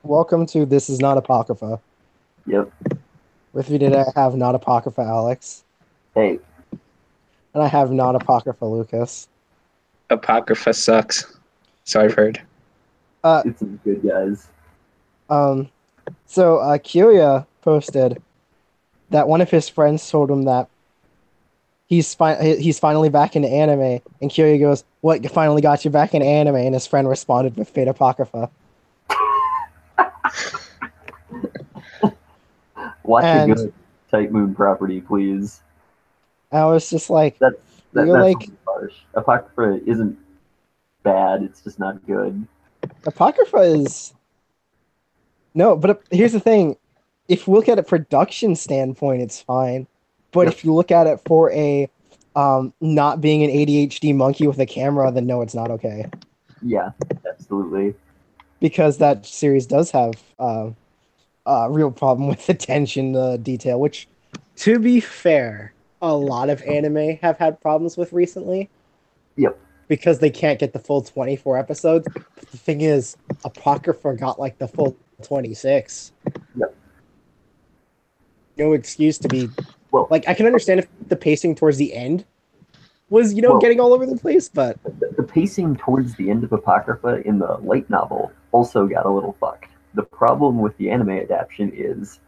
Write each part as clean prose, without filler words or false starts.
Welcome to This Is Not Apocrypha. Yep. With me today, I have Not Apocrypha Alex, Hey, and I have Not Apocrypha Lucas. Apocrypha sucks. So I've heard. Uh, it's some good guys. um, Kyoya posted that one of his friends told him that he's finally back into anime, and Kyoya goes, "What finally got you back into anime?" And his friend responded with Fate Apocrypha. Watch a And good Type Moon property, please. I was just like, That's "You're that's like really harsh. Apocrypha isn't bad. It's just not good. Apocrypha is no." But here's the thing: if you look at a production standpoint, it's fine. But Yep. if you look at it for a not being an ADHD monkey with a camera, then no, it's not okay. Yeah, absolutely. Because that series does have a real problem with attention to detail, which, to be fair, a lot of anime have had problems with recently Yep. because they can't get the full 24 episodes. But the thing is, Apocrypha got like the full 26. Yep. No excuse to be Well, like, I can understand if the pacing towards the end was, well, getting all over the place, but the pacing towards the end of Apocrypha in the light novel also got a little fucked. The problem with the anime adaptation is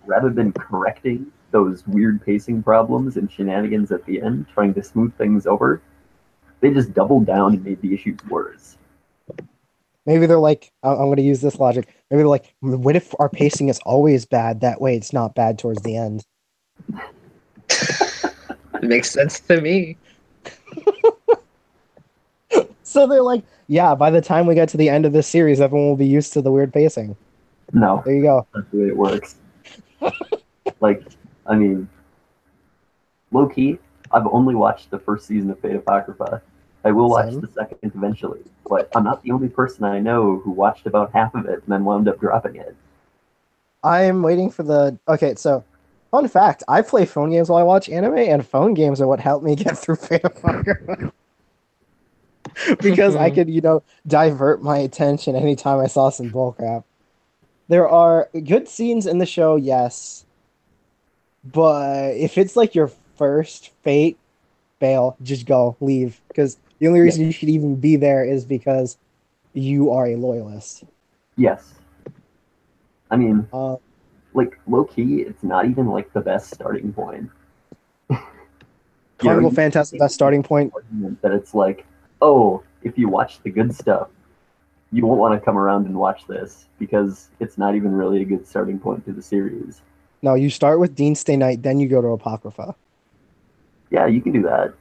rather than correcting those weird pacing problems and shenanigans at the end, trying to smooth things over, they just doubled down and made the issues worse. maybe they're like, I'm going to use this logic. Maybe they're like, what if our pacing is always bad? That way it's not bad towards the end. It makes sense to me. So they're like, yeah, by the time we get to the end of this series, everyone will be used to the weird pacing. No, There you go. that's the way it works. Like, I mean, low key, I've only watched the first season of Fate Apocrypha. I will watch Same. the second eventually, but I'm not the only person I know who watched about half of it and then wound up dropping it. I'm waiting for the. Okay, so fun fact: I play phone games while I watch anime, and phone games are what helped me get through Fate Apocrypha because I could, divert my attention anytime I saw some bullcrap. There are good scenes in the show, yes, but if it's like your first Fate, bail, just go, leave, because the only Yeah. reason you should even be there is because you are a loyalist. Yes. I mean, Uh, like low key, it's not even like the best starting point. Carnival You Phantasm, best starting point. argument that it's like, oh, if you watch the good stuff, you won't want to come around and watch this because it's not even really a good starting point to the series. No, you start with Dean Stay Night, then you go to Apocrypha. Yeah, you can do that.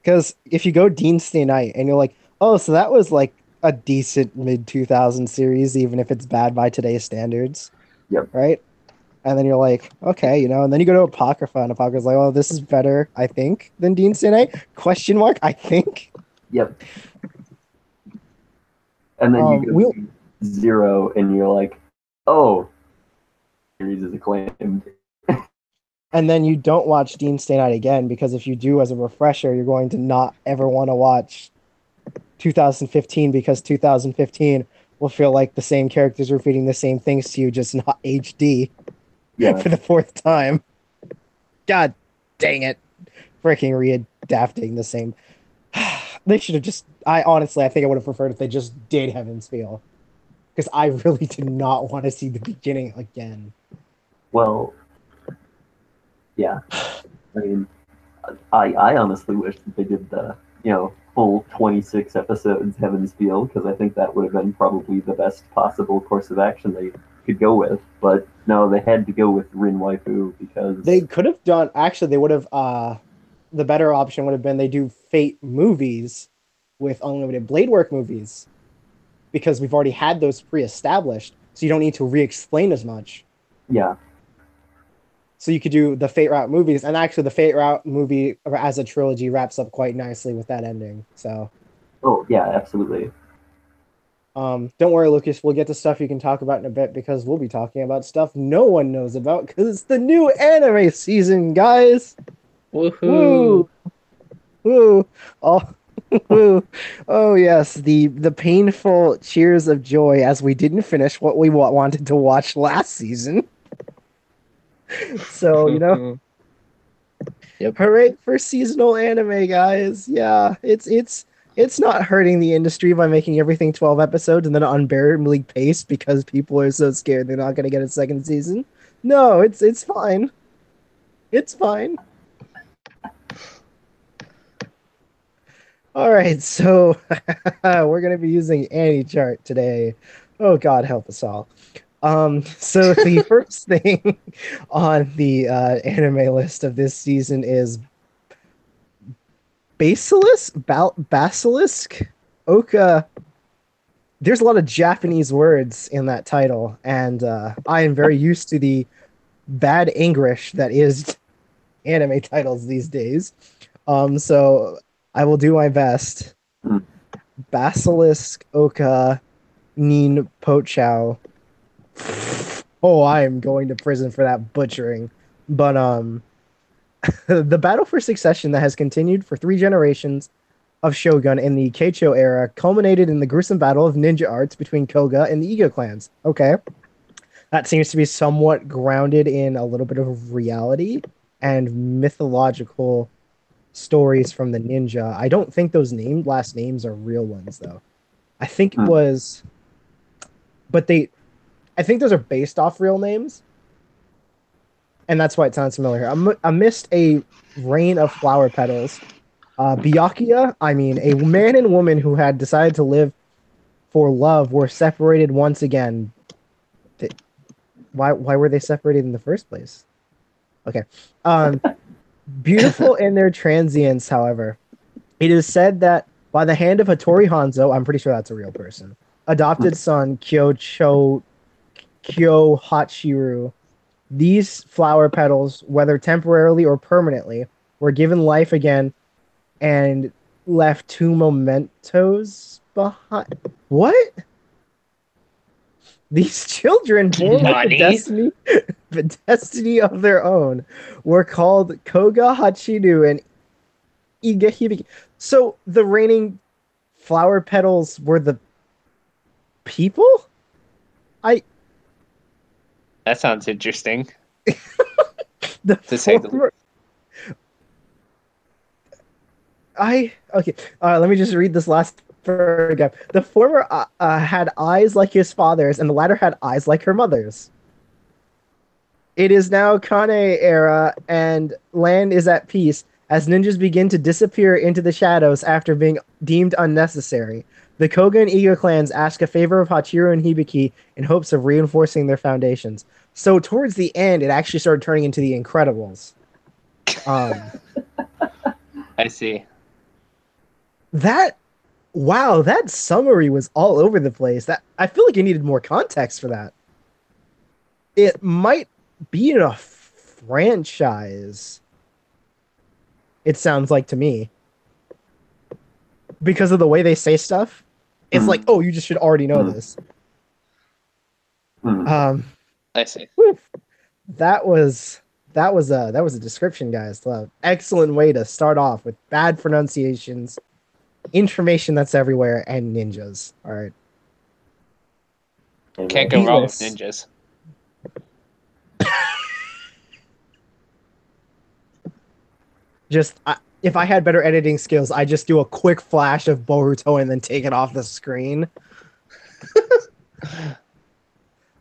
Because if you go Dean Stay Night and you're like, oh, so that was like a decent mid 2000 series, even if it's bad by today's standards, Yep. right? And then you're like, okay, and then you go to Apocrypha, and Apocrypha's like, oh, this is better, I think, than Dean Stay Night? Question mark, I think. Yep. And then you go We'll to zero and you're like, oh, series is acclaimed. and then you don't watch Dean Stay Night again because if you do as a refresher, you're going to not ever want to watch 2015 because 2015 will feel like the same characters repeating the same things to you, just not HD Yeah. for the fourth time. God dang it. Freaking readapting the same. They should have just. I think I would have preferred if they just did Heaven's Feel. Because I really did not want to see the beginning again. Well, yeah. I mean, I honestly wish that they did the, full 26 episodes Heaven's Feel, because I think that would have been probably the best possible course of action they could go with. But no, they had to go with Rin Waifu because They could have done. Actually, they would have. The better option would have been they do Fate movies with unlimited blade work movies because we've already had those pre-established, so you don't need to re-explain as much. yeah, So you could do the Fate Route movies, and actually the Fate Route movie as a trilogy wraps up quite nicely with that ending. So oh yeah, absolutely. don't worry, Lucas. We'll get to stuff you can talk about in a bit because we'll be talking about stuff no one knows about because it's the new anime season, guys. Woohoo! Woo, woo! All Oh yes, the painful cheers of joy as we didn't finish what we wanted to watch last season. So, Yep. hooray for seasonal anime, guys. Yeah, it's not hurting the industry by making everything 12 episodes and then unbearably paced because people are so scared they're not going to get a second season. No, it's fine. It's fine. All right, so we're going to be using Chart today. Oh God, help us all. So the first thing on the anime list of this season is Basilisk? Oka. There's a lot of Japanese words in that title, and I am very used to the bad English that is anime titles these days. So I will do my best. Hmm. Basilisk Oka Nin Pochao. Oh, I am going to prison for that butchering. But the battle for succession that has continued for 3 generations of Shogun in the Keicho era culminated in the gruesome battle of ninja arts between Koga and the Ego clans. Okay. That seems to be somewhat grounded in a little bit of reality and mythological stories from the ninja. I don't think those last names are real ones though. I think it Hmm. was, but I think those are based off real names, and that's why it sounds familiar. Amidst a rain of flower petals, Byakuya, I mean, a man and woman who had decided to live for love were separated once again. Why were they separated in the first place? Okay. Um, Beautiful in their transience, however. It is said that by the hand of Hattori Hanzo, I'm pretty sure that's a real person, adopted son Kyo Hachiru, these flower petals, whether temporarily or permanently, were given life again and left 2 mementos behind. What? These children, born with Nani? the destiny of their own, were called Koga Hachiru and Iga Hibiki. So the raining flower petals were the people? I That sounds interesting, the to say the former I okay. Let me just read this last paragraph. The former had eyes like his father's, and the latter had eyes like her mother's. It is now Kane era, and land is at peace as ninjas begin to disappear into the shadows after being deemed unnecessary. The Koga and Iga clans ask a favor of Hachiru and Hibiki in hopes of reinforcing their foundations. So towards the end, it actually started turning into the Incredibles. I see. That Wow, that summary was all over the place. That I feel like you needed more context for that. It might be in a franchise. It sounds like to me because of the way they say stuff. It's like, oh, you just should already know this. I see. Whew. That was a description, guys. Excellent way to start off with bad pronunciations, information that's everywhere, and ninjas. All right. Can't go wrong with ninjas. Just if I had better editing skills, I just do a quick flash of Boruto and then take it off the screen.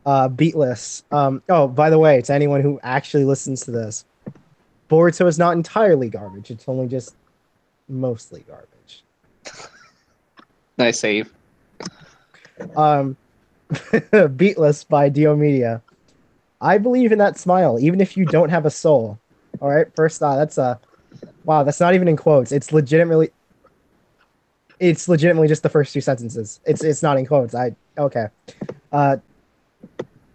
Beatless. Oh, by the way, to anyone who actually listens to this, Boruto is not entirely garbage. It's only just mostly garbage. Nice save. Beatless by Dio Media. I believe in that smile, even if you don't have a soul. All right, first thought. Wow. That's not even in quotes. It's legitimately just the first 2 sentences. It's not in quotes. Okay.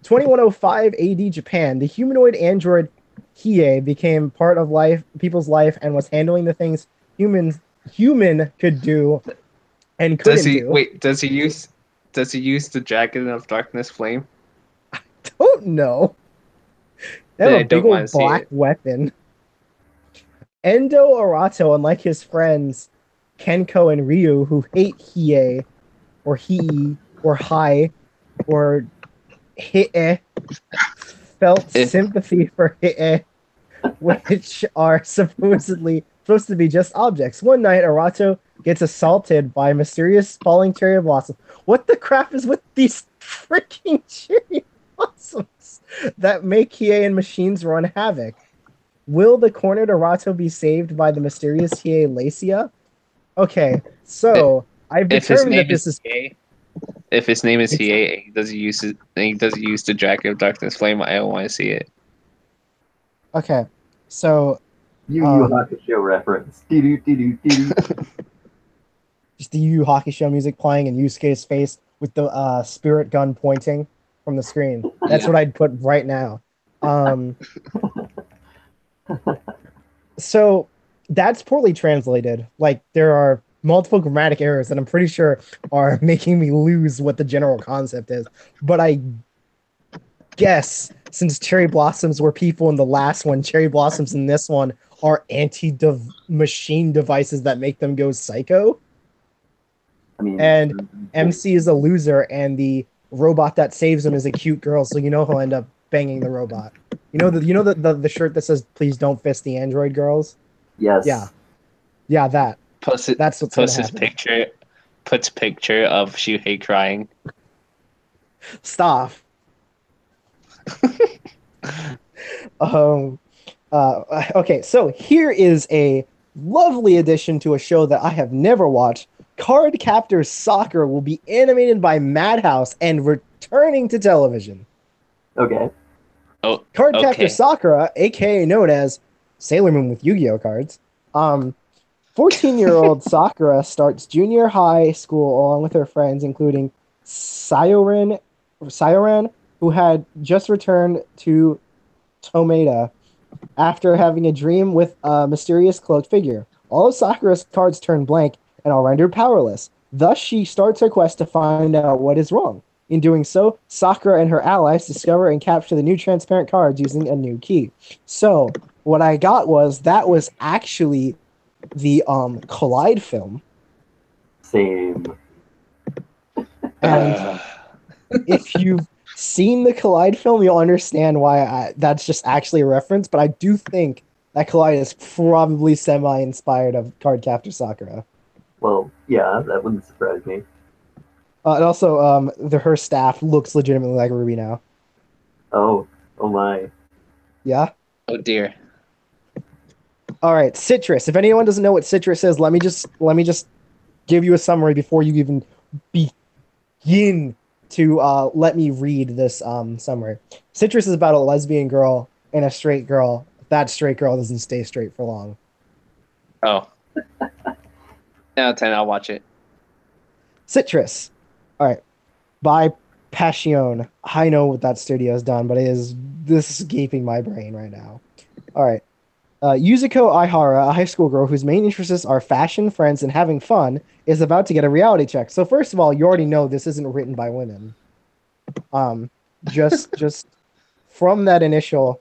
2105 AD Japan. The humanoid android Hiei became part of people's life, and was handling the things human could do and couldn't do. Wait, does he use the Dragon of Darkness flame? Don't know. They have I a don't big wanna old see black it. weapon. Endo Arato, unlike his friends, Kenko and Ryu, who hate Hiei or Hii or Hai or Hiei, felt If sympathy for Hiei, which are supposedly supposed to be just objects. One night, Arato gets assaulted by a mysterious falling cherry blossom. What the crap is with these freaking cherry blossoms that make Hiei and machines run havoc? Will the cornered Arato be saved by the mysterious Hiei Lacia? Okay, so I've if his determined that name is this is Hiei, if his name is it's Hiei, and he doesn't use the Dragon of Darkness Flame, I don't want to see it. okay. So Yu Yu um Hakusho reference. Doo-doo-doo-doo-doo. just the Yu Yu Hakusho music playing and Yusuke's face with the spirit gun pointing from the screen. That's Yeah. what I'd put right now. Um so that's poorly translated. Like there are multiple grammatic errors that I'm pretty sure are making me lose what the general concept is. But I guess since cherry blossoms were people in the last one, cherry blossoms in this one are anti-machine devices that make them go psycho. I mean, And MC is a loser, and the robot that saves him is a cute girl, so you know he'll end up banging the robot. You know the shirt that says "Please don't fist the android girls." yes. Yeah, that. Post it. That's what's gonna Post his happen. picture. Puts picture of Shuhei crying. Stop. Um. Okay, so here is a lovely addition to a show that I have never watched. Card Captor Soccer will be animated by Madhouse and returning to television. Okay. Oh, Card Captor okay. Sakura, aka known as Sailor Moon with Yu-Gi-Oh cards. 14-year-old Sakura starts junior high school along with her friends, including Sayoran, who had just returned to Tomeda after having a dream with a mysterious cloaked figure. All of Sakura's cards turn blank and are rendered powerless. Thus, she starts her quest to find out what is wrong. In doing so, Sakura and her allies discover and capture the new transparent cards using a new key. So, what I got was that was actually the Collide film. Same. And if you've seen the Collide film, you'll understand why that's just actually a reference. But I do think that Collide is probably semi-inspired of Cardcaptor Sakura. Well, yeah, that wouldn't surprise me. And also, her staff looks legitimately like Ruby now. Oh my. Yeah. Oh dear. All right, Citrus. If anyone doesn't know what Citrus is, let me just give you a summary before you even begin to let me read this summary. Citrus is about a lesbian girl and a straight girl. That straight girl doesn't stay straight for long. Oh. 10, I'll watch it. Citrus. All right. By Passion. I know what that studio has done, but this is gaping my brain right now. All right. Yuzuko Aihara, a high school girl whose main interests are fashion, friends, and having fun, is about to get a reality check. So first of all, you already know this isn't written by women. Just from that initial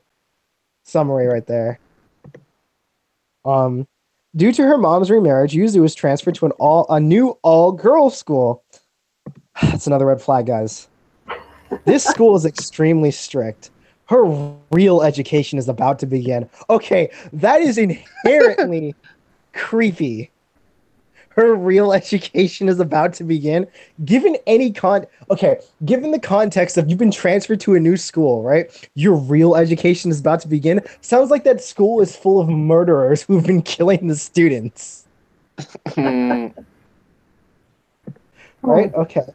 summary right there. Due to her mom's remarriage, Yuzu was transferred to a new all-girls school. That's another red flag, guys. This school is extremely strict. Her real education is about to begin. Okay, that is inherently creepy. Her real education is about to begin. Given the context of you've been transferred to a new school, right? Your real education is about to begin. Sounds like that school is full of murderers who've been killing the students. Right? Okay.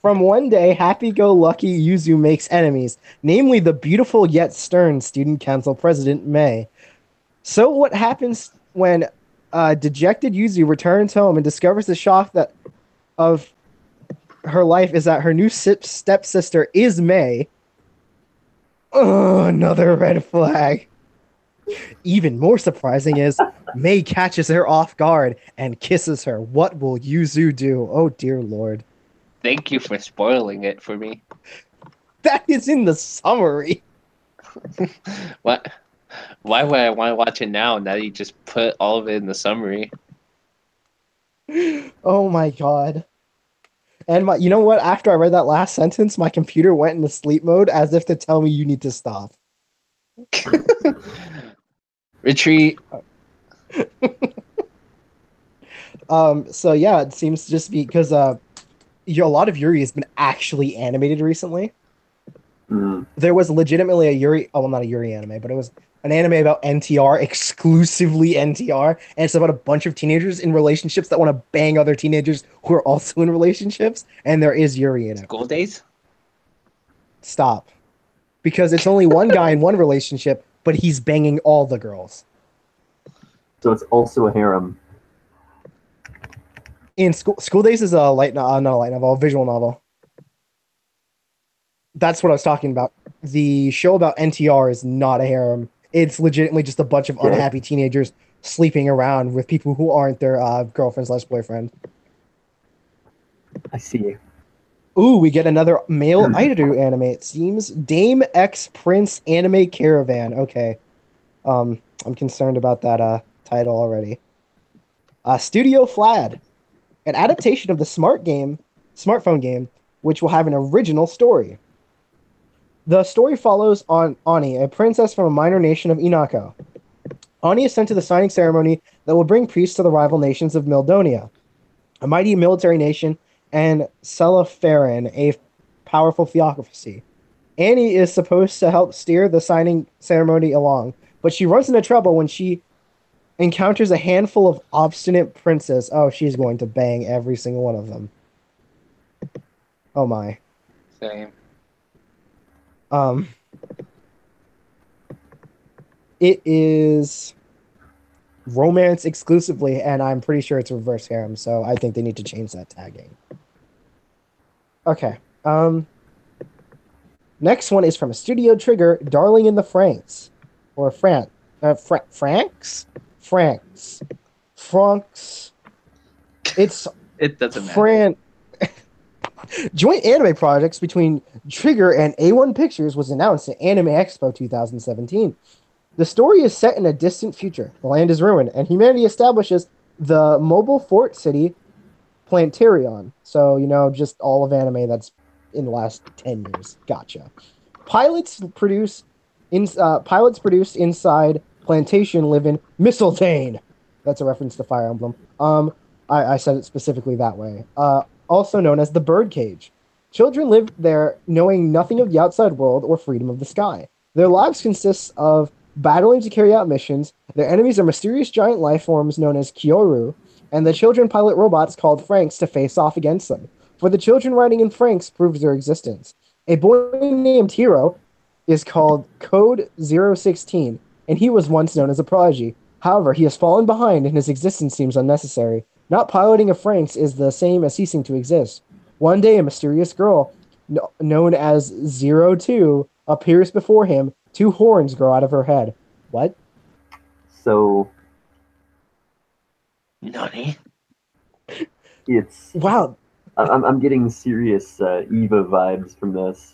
From one day, happy-go-lucky Yuzu makes enemies, namely the beautiful yet stern student council president, Mei. So what happens when dejected Yuzu returns home and discovers the shock of her life is that her new stepsister is Mei? Oh, another red flag. Even more surprising is Mei catches her off guard and kisses her. What will Yuzu do? Oh, dear Lord. Thank you for spoiling it for me. That is in the summary. What? Why would I want to watch it now? Now that you just put all of it in the summary. Oh my god. And you know what? After I read that last sentence, my computer went into sleep mode as if to tell me you need to stop. Retreat. So yeah, it seems to just be because a lot of Yuri has been actually animated recently. Mm. There was legitimately a Yuri, oh well, not a Yuri anime, but it was an anime about NTR, exclusively NTR, and it's about a bunch of teenagers in relationships that want to bang other teenagers who are also in relationships, and there is Yuri in it. School days? Stop. Because it's only one guy in one relationship, but he's banging all the girls. So it's also a harem. In School Days is a not a light novel, a visual novel. That's what I was talking about. The show about NTR is not a harem. It's legitimately just a bunch of Okay. unhappy teenagers sleeping around with people who aren't their girlfriend/boyfriend. I see. Ooh, we get another male idol anime. It seems Dame X Prince Anime Caravan. Okay, I'm concerned about that title already. Studio Flad, an adaptation of the smartphone game, which will have an original story. The story follows on Ani, a princess from a minor nation of Inako. Ani is sent to the signing ceremony that will bring peace to the rival nations of Mildonia, a mighty military nation, and Selafarin, a powerful theocracy. Annie is supposed to help steer the signing ceremony along, but she runs into trouble when she encounters a handful of obstinate princes. Oh, she's going to bang every single one of them. Oh my. Same. It is romance exclusively, and I'm pretty sure it's reverse harem, so I think they need to change that tagging. Okay. Next one is from Studio Trigger, Darling in the Franks. Or Franks? Franks. It's It doesn't matter. Fran. Joint anime projects between Trigger and A1 Pictures was announced at Anime Expo 2017. The story is set in a distant future. The land is ruined, and humanity establishes the mobile fort city Plantarion. So, just all of anime that's in the last 10 years. Gotcha. Pilots produced inside Plantation live in Mistletoe. That's a reference to Fire Emblem. I said it specifically that way. Also known as the Birdcage. Children live there knowing nothing of the outside world or freedom of the sky. Their lives consist of battling to carry out missions. Their enemies are mysterious giant life forms known as Kyoru, and the children pilot robots called Franks to face off against them. For the children riding in Franks proves their existence. A boy named Hero is called Code 016, and he was once known as a prodigy. However, he has fallen behind and his existence seems unnecessary. Not piloting a Franks is the same as ceasing to exist. One day, a mysterious girl known as 02 appears before him. 2 horns grow out of her head. What? So Nani? it's Wow. I'm getting serious Eva vibes from this.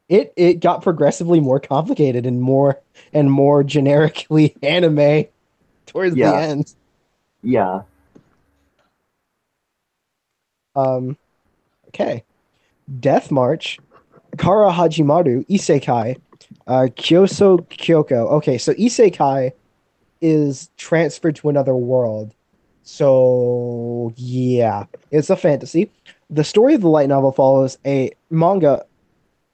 It got progressively more complicated and more generically anime towards the Yeah. end. Yeah. Okay. Death March, Kara Hajimaru, Isekai, Kyoso Kyoko. Okay, so Isekai is transferred to another world. So, yeah, it's a fantasy. The story of the light novel follows a manga.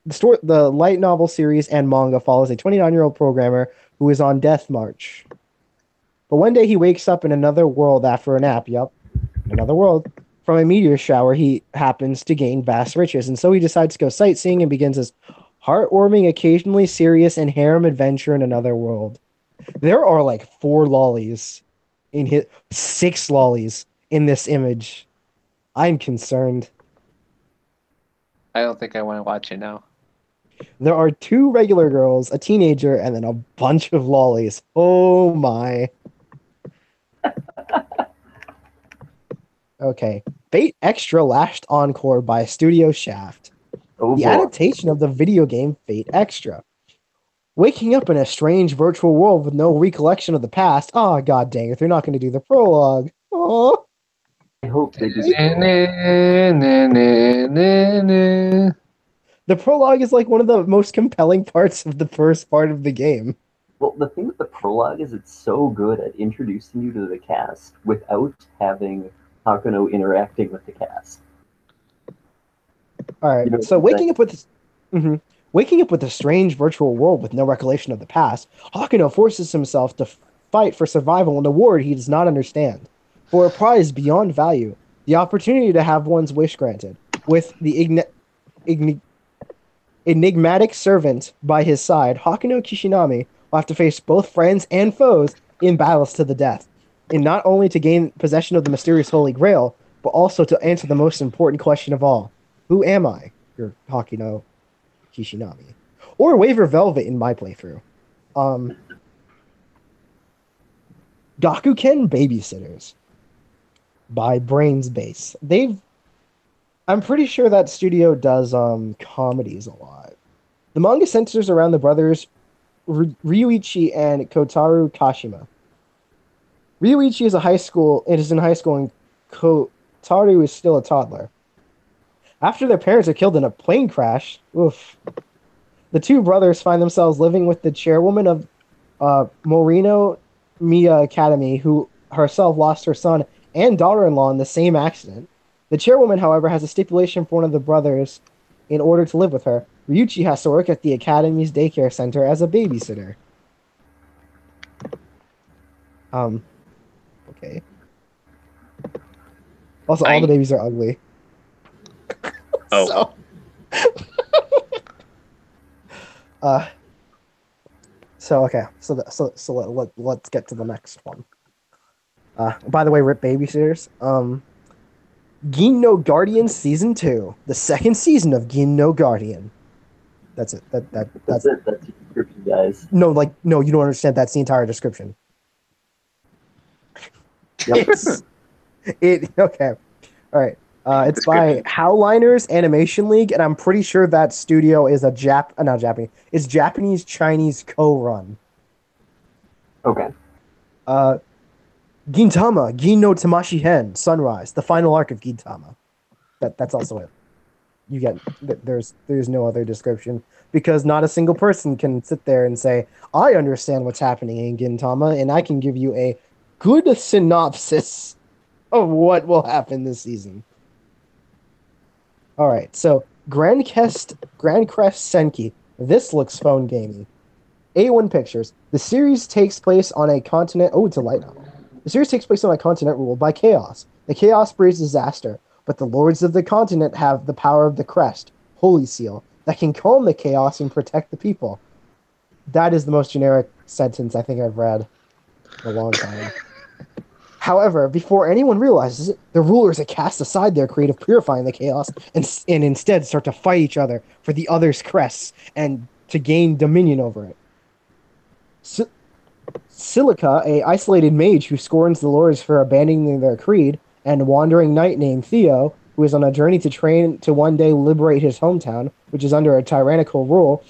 The light novel series and manga follows a 29-year-old programmer who is on death march. But one day he wakes up in another world after a nap. Yup, another world. From a meteor shower, he happens to gain vast riches, and so he decides to go sightseeing and begins his heartwarming, occasionally serious, and harem adventure in another world. There are like 4 lollies in his 6 lollies in this image. I'm concerned. I don't think I want to watch it now. There are 2 regular girls, a teenager, and then a bunch of lollies. Oh my. Okay. Fate Extra Lashed Encore by Studio Shaft. Oh The boy. adaptation of the video game Fate Extra. Waking up in a strange virtual world with no recollection of the past. Oh, god dang it. They're not going to do the prologue. Oh, I hope they do. the prologue is like one of the most compelling parts of the first part of the game. Well, the thing with the prologue is it's so good at introducing you to the cast without having Hakuno interacting with the cast. All right. You know So what I'm waking up with this, waking up with a strange virtual world with no recollection of the past, Hakuno forces himself to fight for survival in a world he does not understand. For a prize beyond value, the opportunity to have one's wish granted, with the enigmatic servant by his side, Hakuno Kishinami will have to face both friends and foes in battles to the death, and not only to gain possession of the mysterious Holy Grail, but also to answer the most important question of all: who am I? Your Hakuno Kishinami, or Waver Velvet in my playthrough. Gakuken Babysitters by Brains Base. I'm pretty sure that studio does comedies a lot. The manga centers around the brothers Ryuichi and Kotaru Kashima. Ryuichi is in high school, and Kotaru is still a toddler. After their parents are killed in a plane crash, the two brothers find themselves living with the chairwoman of Morino Mia Academy, who herself lost her son and daughter-in-law in the same accident. The chairwoman, however, has a stipulation for one of the brothers in order to live with her. Ryuichi has to work at the Academy's daycare center as a babysitter. Okay. Also, all the babies are ugly. Oh. So let's get to the next one. By the way, rip babysitters. Gin no Guardian Season 2, the second season of Gin no Guardian. That's it. That's it. That's the description, guys. No, you don't understand. That's the entire description. Yep. Okay. All right. It's by Howliners Animation League, and I'm pretty sure that studio is not Japanese. It's Japanese Chinese co-run. Okay. Gintama, Gin no Tamashi Hen, Sunrise, the final arc of Gintama. That's also it. You get there's no other description because not a single person can sit there and say, I understand what's happening in Gintama, and I can give you a good synopsis of what will happen this season. All right, so Grand Crest Senki. This looks phone gamey. A1 Pictures. The series takes place on a continent. Oh, it's a light novel. The series takes place on a continent ruled by chaos. The chaos breeds disaster, but the lords of the continent have the power of the crest, Holy Seal, that can calm the chaos and protect the people. That is the most generic sentence I think I've read in a long time. However, before anyone realizes it, the rulers have cast aside their creed of purifying the chaos and instead start to fight each other for the other's crests and to gain dominion over it. Silica, a isolated mage who scorns the lords for abandoning their creed, and a wandering knight named Theo, who is on a journey to train to one day liberate his hometown, which is under a tyrannical rule,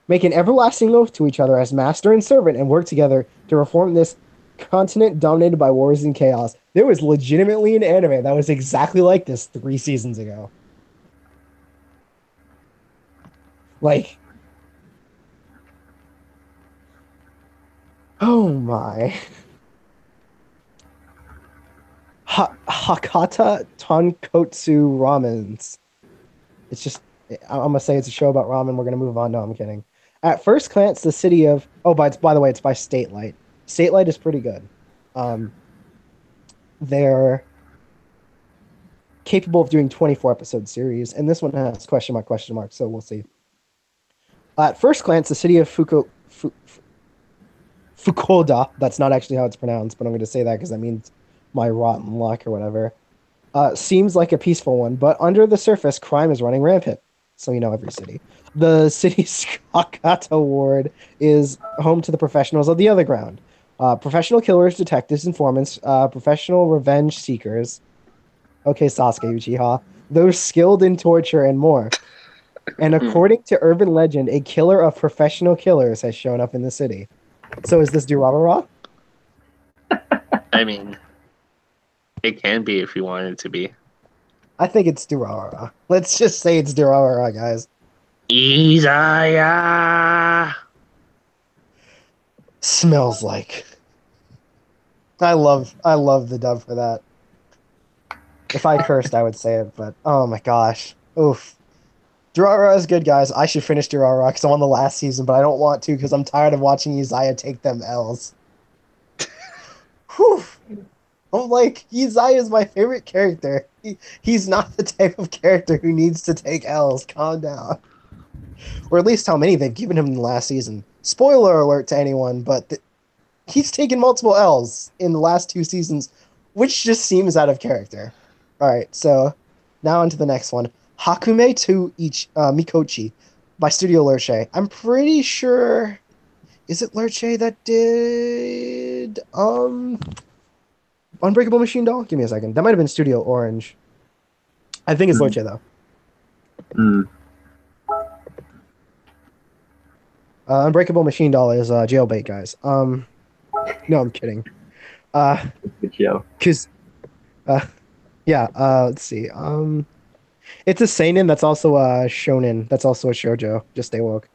make an everlasting oath to each other as master and servant and work together to reform this continent dominated by wars and chaos. There was legitimately an anime that was exactly like this 3 seasons ago. Like, oh my. Hakata Tonkotsu Ramens. It's just, I'm going to say it's a show about ramen. We're going to move on. No, I'm kidding. At first glance, the city of... Oh, by the way, it's by State Light. State Light is pretty good. They're capable of doing 24-episode series, and this one has question mark, so we'll see. At first glance, the city of Fukuoka, that's not actually how it's pronounced, but I'm going to say that because that means my rotten luck or whatever, seems like a peaceful one, but under the surface, crime is running rampant. So every city. The city's Hakata ward is home to the professionals of the other ground. Professional killers, detectives, informants, professional revenge seekers. Okay, Sasuke Uchiha. Those skilled in torture and more. And according to urban legend, a killer of professional killers has shown up in the city. So is this Durarara? I mean, it can be if you want it to be. I think it's Durarara. Let's just say it's Durarara, guys. Isaiah! Smells like. I love the dub for that. If I cursed, I would say it, but oh my gosh. Oof. Durarara is good, guys. I should finish Durarara because I'm on the last season, but I don't want to because I'm tired of watching Isaiah take them L's. Whew. I'm like, Isaiah is my favorite character. He's not the type of character who needs to take L's. Calm down. Or at least how many they've given him in the last season. Spoiler alert to anyone, but he's taken multiple L's in the last 2 seasons, which just seems out of character. Alright, so now on to the next one. Hakume to Mikochi by Studio Lerche. I'm pretty sure... Is it Lerche that did... Unbreakable Machine Doll? Give me a second. That might have been Studio Orange. I think it's Lerche, though. Unbreakable Machine Doll is Jailbait, guys. No, I'm kidding. Good show. Because, yeah, let's see. It's a seinen that's also a shonen. That's also a shoujo. Just stay woke.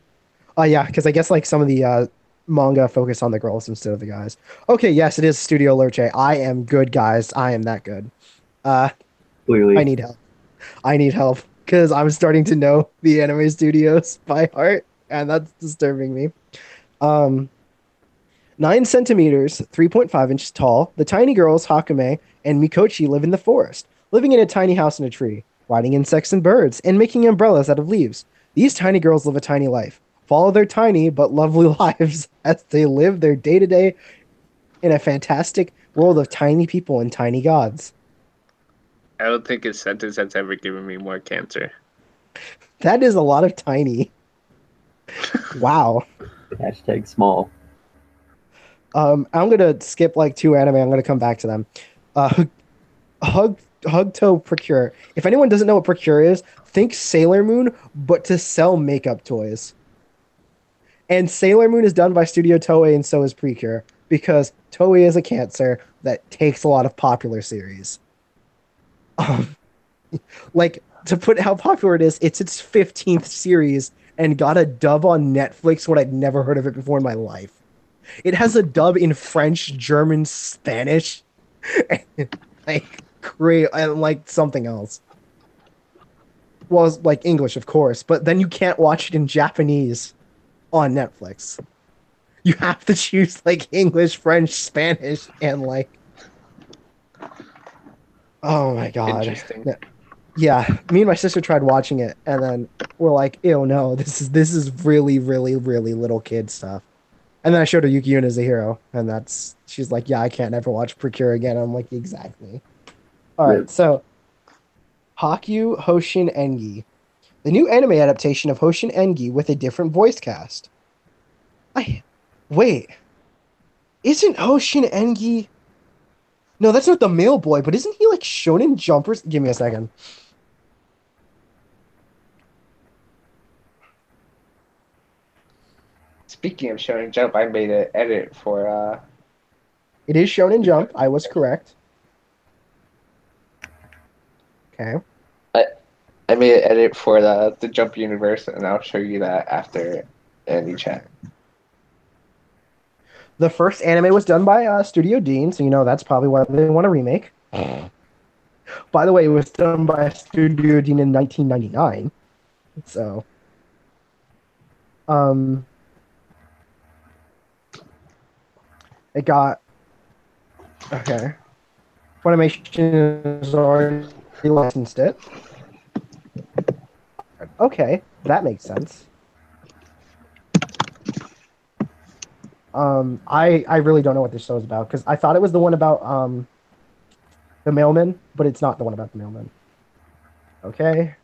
Yeah, because I guess like some of the manga focus on the girls instead of the guys. Okay, yes, it is Studio Lerche. I am good, guys. I am that good. Clearly. I need help. I need help because I'm starting to know the anime studios by heart, and that's disturbing me. 9 centimeters, 3.5 inches tall, the tiny girls Hakume and Mikochi live in the forest, living in a tiny house in a tree, riding insects and birds, and making umbrellas out of leaves. These tiny girls live a tiny life, follow their tiny but lovely lives as they live their day-to-day in a fantastic world of tiny people and tiny gods. I don't think a sentence has ever given me more cancer. That is a lot of tiny. Wow. Hashtag small. I'm gonna skip like 2 anime. I'm gonna come back to them. Hugto Procure. If anyone doesn't know what Procure is, think Sailor Moon, but to sell makeup toys. And Sailor Moon is done by Studio Toei, and so is Precure, because Toei is a cancer that takes a lot of popular series. Like, to put how popular it is, it's its 15th series and got a dub on Netflix when I'd never heard of it before in my life. It has a dub in French, German, Spanish, and like great, and like something else. Well, it's like English, of course, but then you can't watch it in Japanese on Netflix. You have to choose like English, French, Spanish, and like. Oh my god! Interesting. Yeah, me and my sister tried watching it, and then we're like, "Ew, no, this is really, really, really little kid stuff." And then I showed her Yuki Yuna as a hero, and she's like, "Yeah, I can't ever watch Procure again." I'm like, "Exactly." All right, so Hakyu Hoshin Engi, the new anime adaptation of Hoshin Engi with a different voice cast. Wait, isn't Hoshin Engi? No, that's not the male boy, but isn't he like Shonen Jumpers? Give me a second. Speaking of Shonen Jump, I made an edit for It is Shonen Jump. I was correct. Okay. I made an edit for the Jump universe, and I'll show you that after Anichat. The first anime was done by Studio Dean, so you know that's probably why they want a remake. By the way, it was done by Studio Dean in 1999. So, it got okay. Funimation has already licensed it. Okay, that makes sense. I really don't know what this show is about because I thought it was the one about the mailman, but it's not the one about the mailman. Okay,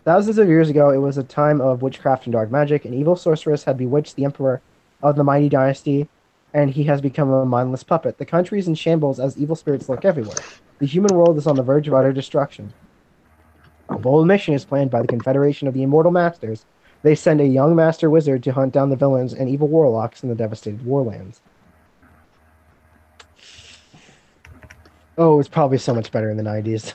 thousands of years ago, it was a time of witchcraft and dark magic. An evil sorceress had bewitched the emperor of the mighty dynasty, and he has become a mindless puppet. The country is in shambles as evil spirits lurk everywhere. The human world is on the verge of utter destruction. A bold mission is planned by the Confederation of the Immortal Masters. They send a young master wizard to hunt down the villains and evil warlocks in the devastated warlands. Oh, it's probably so much better in the 90s.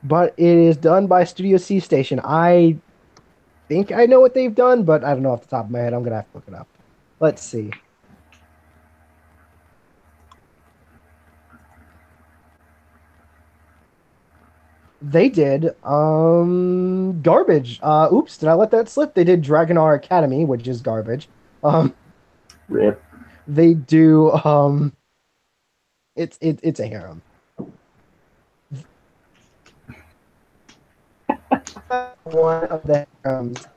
But it is done by Studio C Station. I think I know what they've done, but I don't know off the top of my head. I'm gonna have to look it up. Let's see. They did garbage. Oops, did I let that slip? They did Dragon R Academy, which is garbage. Rip. They do it's a harem. One of the harems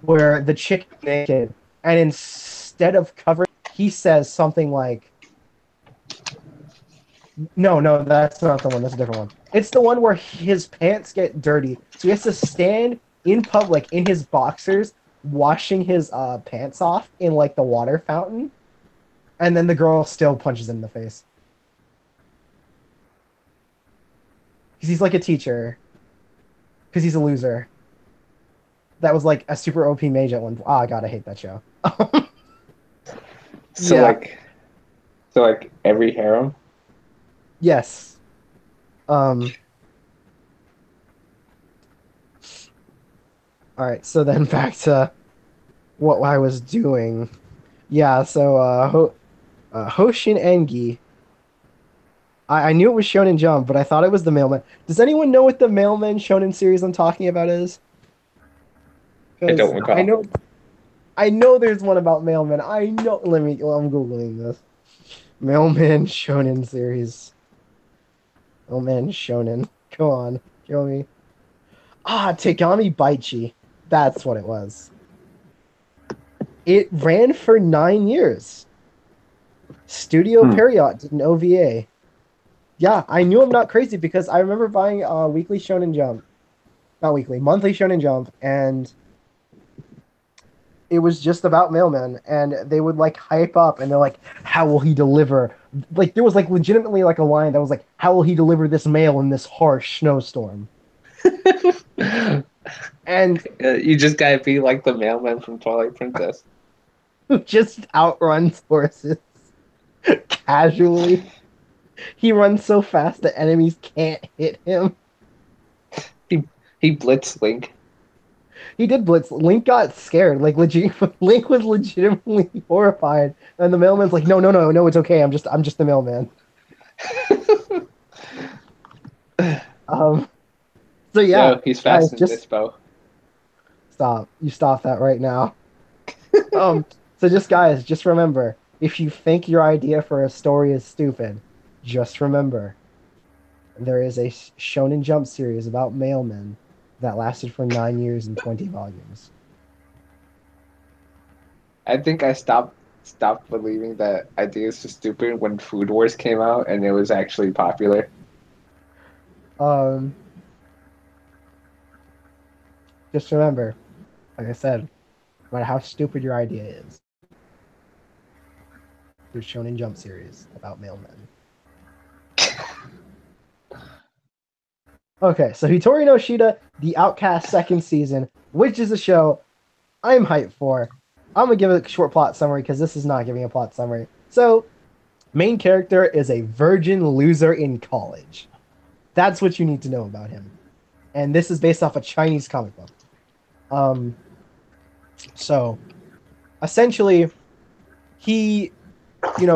where the chick is naked, and instead of covering, he says something like, no, that's not the one. That's a different one. It's the one where his pants get dirty, so he has to stand in public in his boxers, washing his pants off in like the water fountain, and then the girl still punches him in the face. Because he's like a teacher. Because he's a loser. That was like a super OP mage at one point. Oh, God, I hate that show. So Yeah. like every harem. Yes. Alright, so then back to what I was doing. Yeah, so Hoshin Engi. I knew it was Shonen Jump, but I thought it was the Mailman. Does anyone know what the Mailman Shonen series I'm talking about is? I don't recall. I know there's one about Mailman. I know. I'm Googling this. Mailman Shonen series. Mailman Shonen. Come on. Show me. Tegami Baichi. That's what it was. It ran for 9 years. Studio Period did an OVA. Yeah, I knew I'm not crazy because I remember buying Weekly Shonen Jump. Not weekly, monthly Shonen Jump, and it was just about mailmen, and they would like hype up, and they're like, "How will he deliver?" Like there was like legitimately like a line that was like, "How will he deliver this mail in this harsh snowstorm?" And You just gotta be like the mailman from Twilight Princess. just outruns horses casually. He runs so fast that enemies can't hit him. He blitzed Link. He did blitz. Link got scared. Like legit, Link was legitimately horrified, and the mailman's like, "No, it's okay. I'm just the mailman." So yeah, No, he's fast in this bow. stop. You stop that right now. So just remember, if you think your idea for a story is stupid, just remember, there is a Shonen Jump series about mailmen that lasted for 9 years and 20 volumes. I think I stopped believing that ideas were stupid when Food Wars came out and it was actually popular. Just remember, like I said, no matter how stupid your idea is, there's Shonen Jump series about mailmen. Okay, so Hitori no Shida, The Outcast second season, which is a show I'm hyped for. I'm gonna give a short plot summary because this is not giving a plot summary. So, main character is a virgin loser in college. That's what you need to know about him. And this is based off a Chinese comic book. So essentially, he,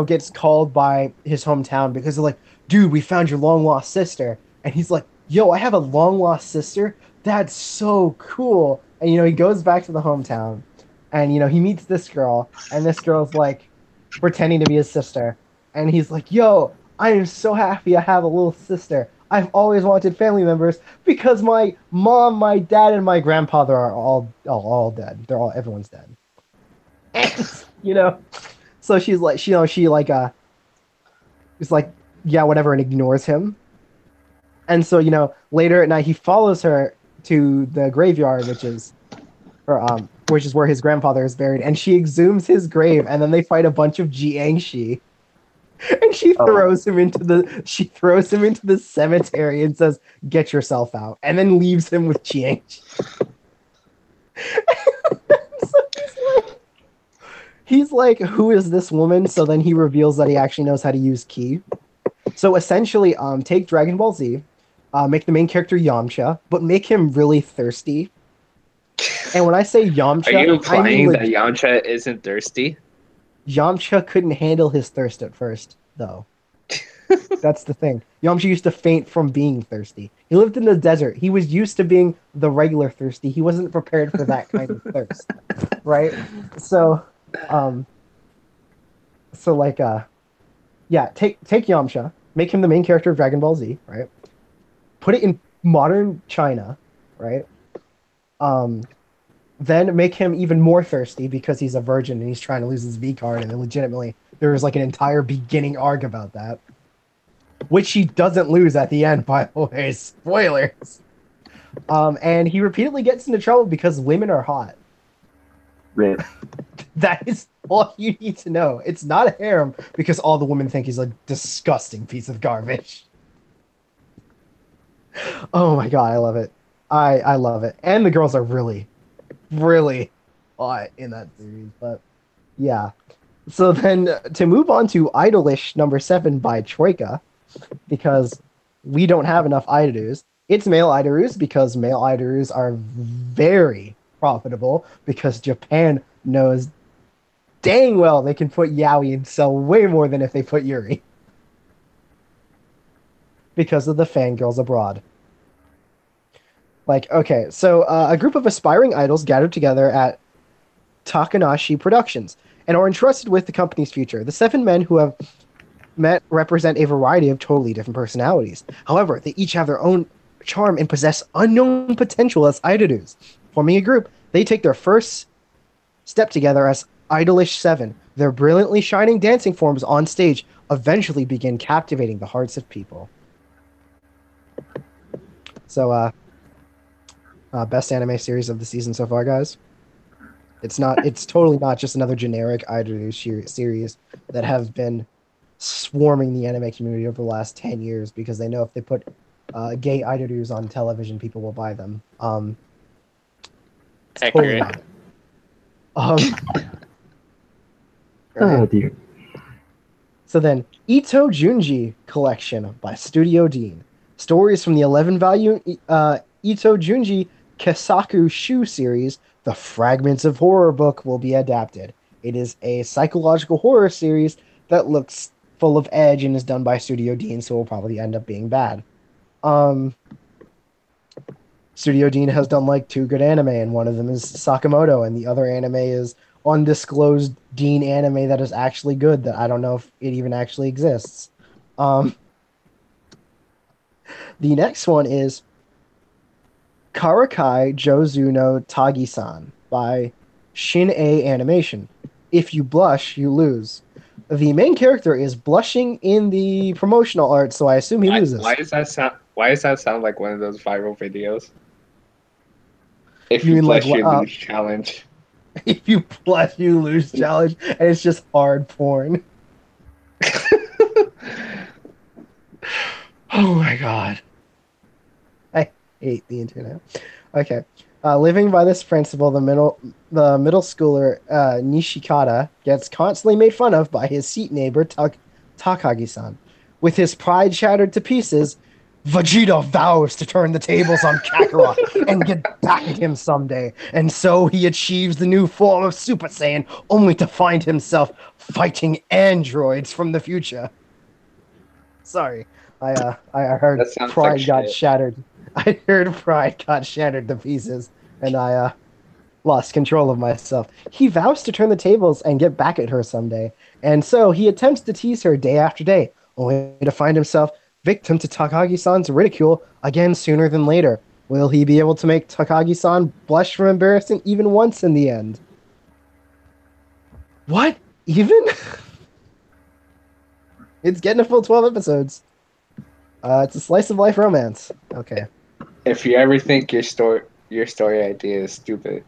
gets called by his hometown because they're like, "Dude, we found your long lost sister," and he's like, "Yo, I have a long lost sister. That's so cool." And he goes back to the hometown, and he meets this girl, and this girl's like pretending to be his sister, and he's like, "Yo, I am so happy I have a little sister. I've always wanted family members because my mom, my dad, and my grandfather are all dead. Everyone's dead." And so she's like, she is like, "Yeah, whatever," and ignores him. And so later at night he follows her to the graveyard, which is where his grandfather is buried, and she exhumes his grave, and then they fight a bunch of Jiangshi. And she Oh. throws him into the cemetery and says, "Get yourself out," and then leaves him with Chiang. So he's like, "Who is this woman?" So then he reveals that he actually knows how to use ki. So essentially, take Dragon Ball Z, make the main character Yamcha, but make him really thirsty. And when I say Are you Yamcha, I mean implying that Yamcha isn't thirsty? Yamcha couldn't handle his thirst at first, though. That's the thing. Yamcha used to faint from being thirsty. He lived in the desert. He was used to being the regular thirsty. He wasn't prepared for that kind of thirst, right? So, um, yeah, take Yamcha, make him the main character of Dragon Ball Z, right? Put it in modern China, right? Um, then make him even more thirsty because he's a virgin and he's trying to lose his V card, and then legitimately there was like an entire beginning arc about that, which he doesn't lose at the end, by the way. Spoilers. And he repeatedly gets into trouble because women are hot. Rip. That is all you need to know. It's not a harem because all the women think he's a disgusting piece of garbage. Oh my god, I love it. I love it. And the girls are really, really hot in that series. But yeah. So then to move on to Idolish number 7 by Troika, because we don't have enough Idolus. It's male Idolus because male Idolus are very profitable because Japan knows dang well they can put Yaoi and sell way more than if they put Yuri. Because of the fangirls abroad. Like, okay, so a group of aspiring idols gathered together at Takanashi Productions and are entrusted with the company's future. The 7 men who have met represent a variety of totally different personalities. However, they each have their own charm and possess unknown potential as idols. Forming a group, they take their first step together as Idolish 7. Their brilliantly shining dancing forms on stage eventually begin captivating the hearts of people. So, best anime series of the season so far, guys. It's totally not just another generic idol series that have been swarming the anime community over the last 10 years because they know if they put gay idols on television, people will buy them. Accurate. Totally not. Oh dear. So then, Ito Junji Collection by Studio Dean. Stories from the 11-volume Ito Junji Kesaku Shu series, The Fragments of Horror book, will be adapted. It is a psychological horror series that looks full of edge and is done by Studio Dean, so will probably end up being bad. Studio Dean has done like 2 good anime, and one of them is Sakamoto, and the other anime is undisclosed Dean anime that is actually good that I don't know if it even actually exists. The next one is Karakai Jozu no Tagi-san by Shin-A Animation. If you blush, you lose. The main character is blushing in the promotional art, so I assume he loses. Why does that sound like one of those viral videos? If You you mean like blush, you what, lose challenge. If you blush, you lose challenge, and it's just hard porn. Oh my god. I hate the internet. Okay. Living by this principle, the middle schooler Nishikata gets constantly made fun of by his seat neighbor Takagi-san. With his pride shattered to pieces, Vegeta vows to turn the tables on Kakarot and get back at him someday. And so he achieves the new form of Super Saiyan, only to find himself fighting androids from the future. Sorry, I heard That sounds pride like got shit. shattered. I heard pride got shattered to pieces, and I lost control of myself. He vows to turn the tables and get back at her someday, and so he attempts to tease her day after day, only to find himself victim to Takagi-san's ridicule again sooner than later. Will he be able to make Takagi-san blush from embarrassment even once in the end? What? Even? It's getting a full 12 episodes. It's a slice of life romance. Okay. If you ever think your story idea is stupid,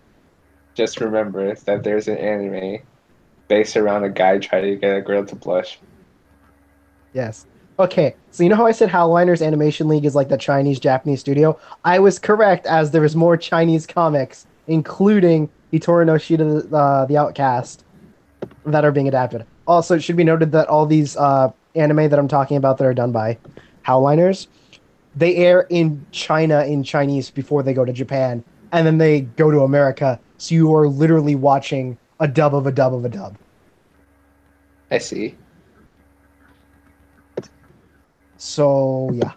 just remember that there's an anime based around a guy trying to get a girl to blush. Yes. Okay, so you know how I said Howliners Animation League is like the Chinese-Japanese studio? I was correct, as there is more Chinese comics, including Hitoru no Shida, the Outcast, that are being adapted. Also, it should be noted that all these anime that I'm talking about that are done by Howliners, they air in China in Chinese before they go to Japan, and then they go to America. So you are literally watching a dub of a dub of a dub. I see. So yeah.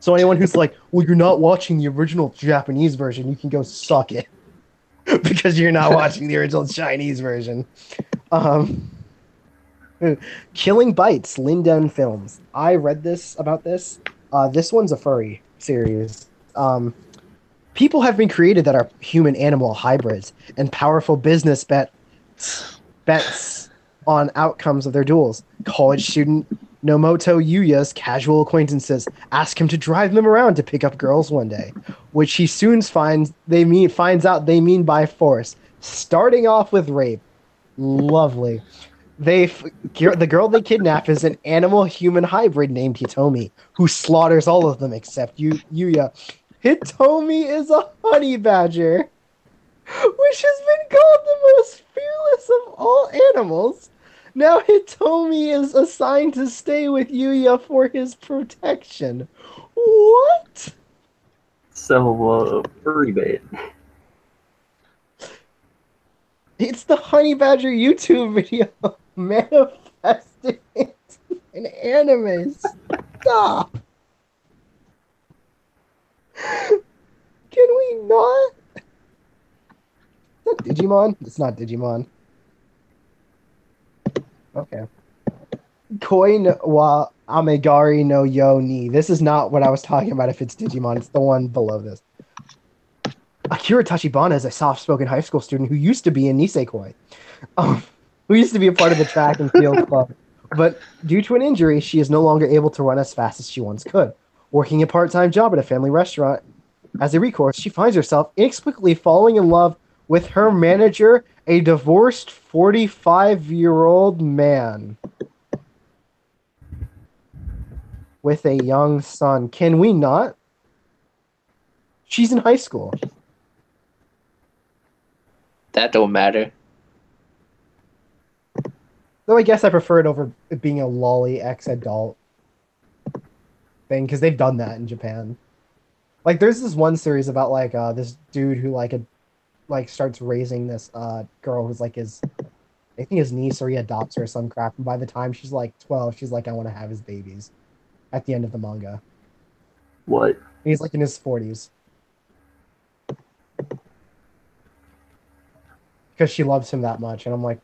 So anyone who's like, well, you're not watching the original Japanese version, you can go suck it because you're not watching the original Chinese version. Um, Killing Bites, Linden Films. I read this about this. This one's a furry series. People have been created that are human animal hybrids, and powerful business bets on outcomes of their duels. College student Nomoto Yuya's casual acquaintances ask him to drive them around to pick up girls one day, which he soon finds out they mean by force, starting off with rape. Lovely. The girl they kidnap is an animal-human hybrid named Hitomi, who slaughters all of them except Yuya. Hitomi is a honey badger, which has been called the most fearless of all animals. Now Hitomi is assigned to stay with Yuya for his protection. What? So, furry bait. It's the honey badger YouTube video manifesting in anime. Stop. Can we not? Is that Digimon? It's not Digimon. Okay. Koi no wa Amegari no Yo ni. This is not what I was talking about if it's Digimon. It's the one below this. Akira Tachibana is a soft-spoken high school student who used to be in Nisekoi. Who used to be a part of the track and field club. But due to an injury, she is no longer able to run as fast as she once could. Working a part-time job at a family restaurant, as a recourse, she finds herself inexplicably falling in love with her manager, a divorced 45-year-old man with a young son. Can we not? She's in high school. That don't matter. Though I guess I prefer it over it being a lolly ex-adult thing, because they've done that in Japan. Like, there's this one series about like this dude who starts raising this girl who's like I think his niece, or he adopts her or some crap. And by the time she's like 12, she's like, I want to have his babies. At the end of the manga, What? and he's like in his 40s because she loves him that much. And I'm like,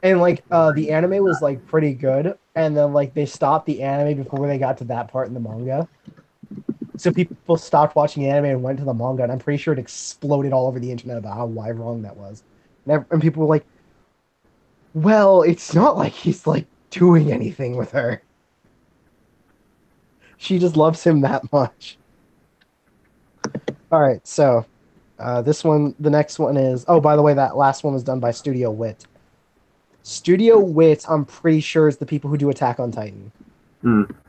and like the anime was like pretty good, and then like they stopped the anime before they got to that part in the manga. So people stopped watching anime and went to the manga, and I'm pretty sure it exploded all over the internet about how why wrong that was. And people were like, well, it's not like he's like doing anything with her. She just loves him that much. All right, so the next one is. Oh, by the way, that last one was done by Studio Wit. Studio Wit, I'm pretty sure, is the people who do Attack on Titan.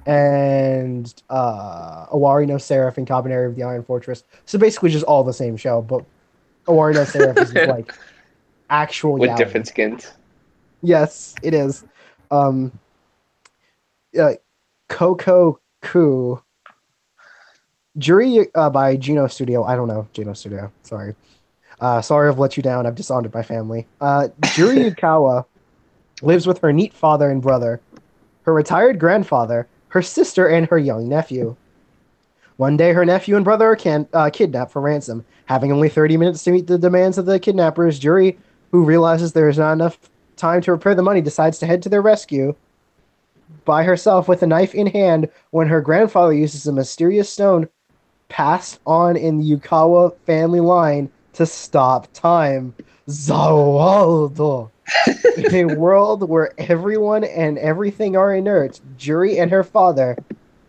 And Owari no Seraph and Cabaneri of the Iron Fortress. So basically just all the same show, but Owari no Seraph is just like actual With yaoi. different skins. Yes, it is. Coco Ku. Jury by Geno Studio. I don't know. Geno Studio. Sorry. Sorry I've let you down. I've dishonored my family. Juri Yukawa lives with her neat father and brother, her retired grandfather, her sister, and her young nephew. One day, her nephew and brother are kidnapped for ransom. Having only 30 minutes to meet the demands of the kidnappers, Juri, who realizes there is not enough time to repair the money, decides to head to their rescue by herself with a knife in hand when her grandfather uses a mysterious stone passed on in the Yukawa family line to stop time. Zawaldo. In a world where everyone and everything are inert, Juri and her father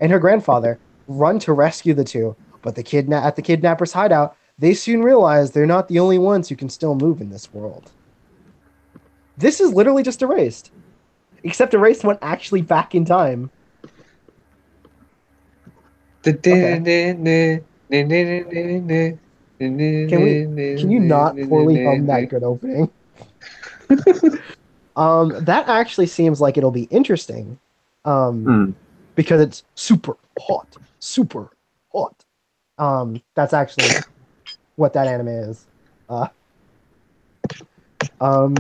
and her grandfather run to rescue the two. But at the kidnapper's hideout, they soon realize they're not the only ones who can still move in this world. This is literally just erased. Except Erased went actually back in time. Okay. Can you not poorly hum that good opening? That actually seems like it'll be interesting. Hmm. Because it's super hot. Super hot. That's actually what that anime is. Uh, um,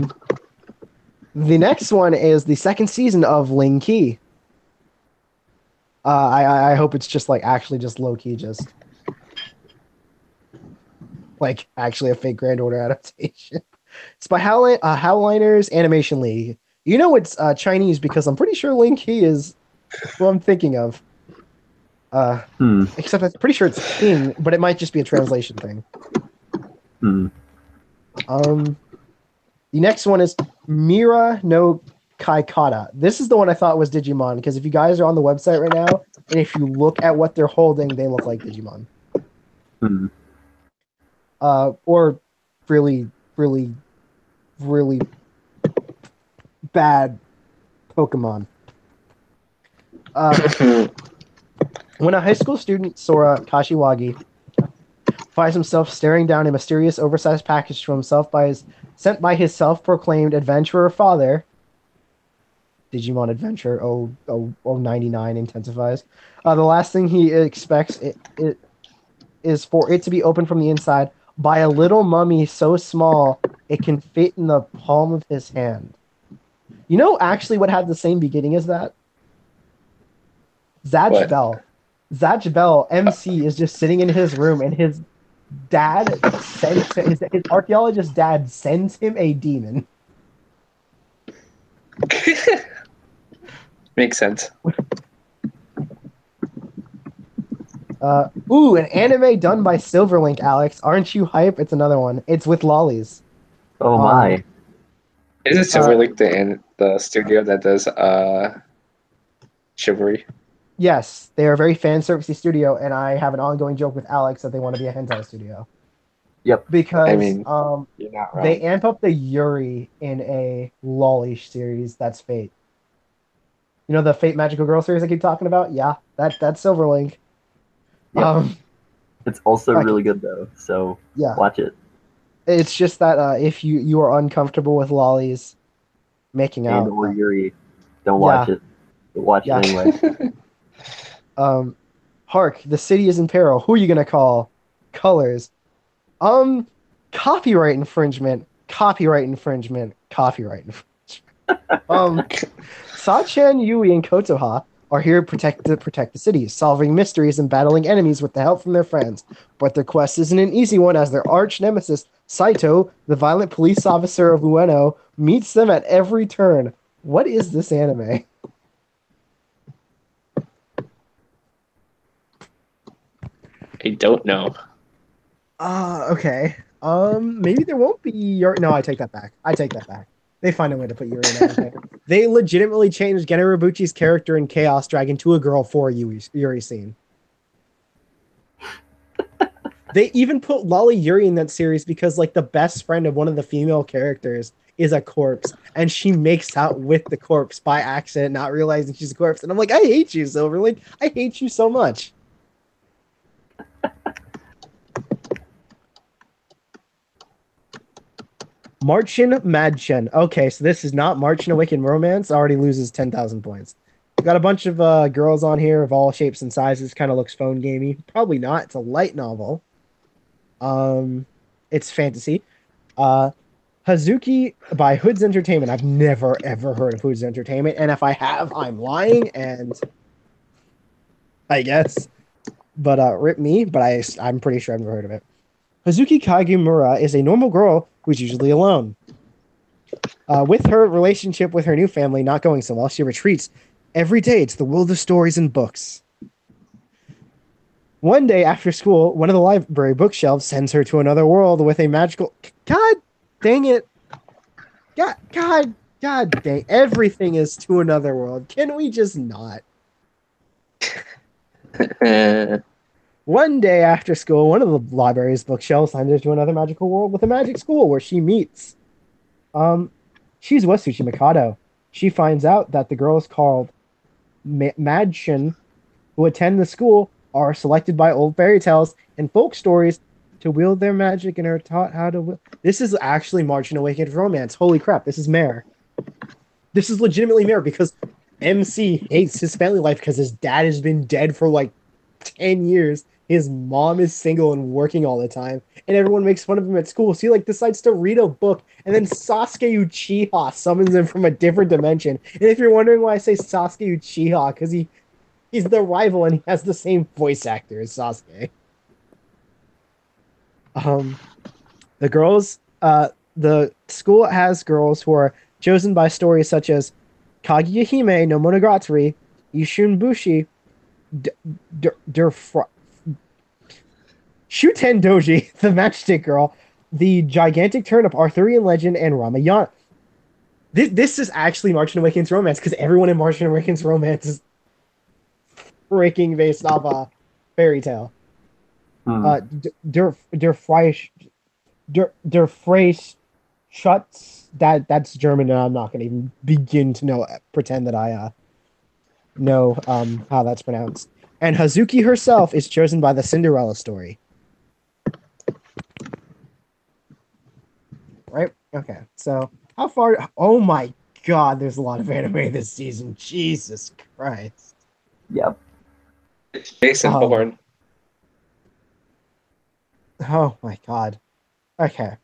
the next one is the second season of Ling Key. I hope it's just like actually just low key, just like actually a fake Grand Order adaptation. It's by Howliners Animation League. You know it's Chinese because I'm pretty sure Ling Key is who I'm thinking of. Uh, Hmm. Except I'm pretty sure it's King, but it might just be a translation thing. Hmm. Um, the next one is Mira no Kaikata. This is the one I thought was Digimon because if you guys are on the website right now and if you look at what they're holding, they look like Digimon. Hmm. Or really, really, really bad Pokemon. When a high school student, Sora Kashiwagi, finds himself staring down a mysterious, oversized package to himself sent by his self-proclaimed adventurer father, Digimon Adventure 0099 intensifies. The last thing he expects it is for it to be opened from the inside by a little mummy so small it can fit in the palm of his hand. You know, actually, what had the same beginning as that? Zatch What? Bell. Zatch Bell, MC, is just sitting in his room, and his his archaeologist dad sends him a demon. Makes sense. An anime done by Silverlink, Alex. Aren't you hype? It's another one. It's with lollies. Oh my. Is it Silver Lake the studio that does Chivalry? Yes, they are a very fan servicey studio, and I have an ongoing joke with Alex that they want to be a hentai studio Yep. because I mean, you're not they wrong. amp up the Yuri in a lolly series. That's Fate. You know the Fate Magical Girl series I keep talking about? Yeah, that's Silverlink. Yep. Um, It's also okay, really good though, so yeah. watch it. It's just that if you are uncomfortable with lollies making And out, or Yuri, don't watch yeah, it. But watch it yeah. anyway. Um, Hark, the city is in peril. Who are you gonna call? Colors. Um, Copyright infringement. Copyright infringement. Copyright infringement. Sachan, Yui, and Kotoha are here to protect the city, solving mysteries and battling enemies with the help from their friends. But their quest isn't an easy one, as their arch nemesis, Saito, the violent police officer of Ueno, meets them at every turn. What is this anime? I don't know. Okay. Maybe there won't be Yuri. No, I take that back. I take that back. They find a way to put Yuri in everything. They legitimately changed Generabuchi's character in Chaos Dragon to a girl for a Yuri scene. They even put Lolly Yuri in that series because, like, the best friend of one of the female characters is a corpse, and she makes out with the corpse by accident, not realizing she's a corpse. And I'm like, I hate you, Silverlink. I hate you so much. Marchin Madchen. Okay, so this is not Marchin a Wicked Romance. Already loses 10,000 points. Got a bunch of girls on here of all shapes and sizes. Kind of looks phone gamey. Probably not. It's a light novel. It's fantasy. Uh, Hazuki by Hood's Entertainment. I've never ever heard of Hood's Entertainment, and if I have, I'm lying. And I guess, but rip me. But I'm pretty sure I've never heard of it. Hazuki Kagimura is a normal girl who's usually alone. With her relationship with her new family not going so well, she retreats every day to the world of stories and books. One day after school, one of the library bookshelves sends her to another world with a magical. God dang it! God dang! Everything is to another world. Can we just not? One day after school, one of the library's bookshelves sends her to another magical world with a magic school where she meets. She's Wasuchi Mikado. she finds out that the girls called Madchen who attend the school are selected by old fairy tales and folk stories to wield their magic and are taught how to wield. This is actually Marching Awakens romance. Holy crap, this is Mare. This is legitimately Mare because MC hates his family life because his dad has been dead for like 10 years. His mom is single and working all the time, and everyone makes fun of him at school. So he like decides to read a book, and then Sasuke Uchiha summons him from a different dimension. And if you're wondering why I say Sasuke Uchiha, because he's the rival and he has the same voice actor as Sasuke. Um, the girls, the school has girls who are chosen by stories such as Kaguya Hime no Monogatari, Ishun Bushi, D- D- Der Shuten Doji, the Matchstick Girl, the Gigantic Turnip, Arthurian Legend, and Ramayana. This is actually Marching Awakens romance because everyone in Marching Awakens romance is freaking based off a fairy tale. Der Freis Schutz. That's German, and I'm not going to even begin to pretend that I know how that's pronounced. And Hazuki herself is chosen by the Cinderella story. Right? Okay. So how far? Oh my God! There's a lot of anime this season. Jesus Christ. Yep. It's Jason Bourne. Oh my God. Okay.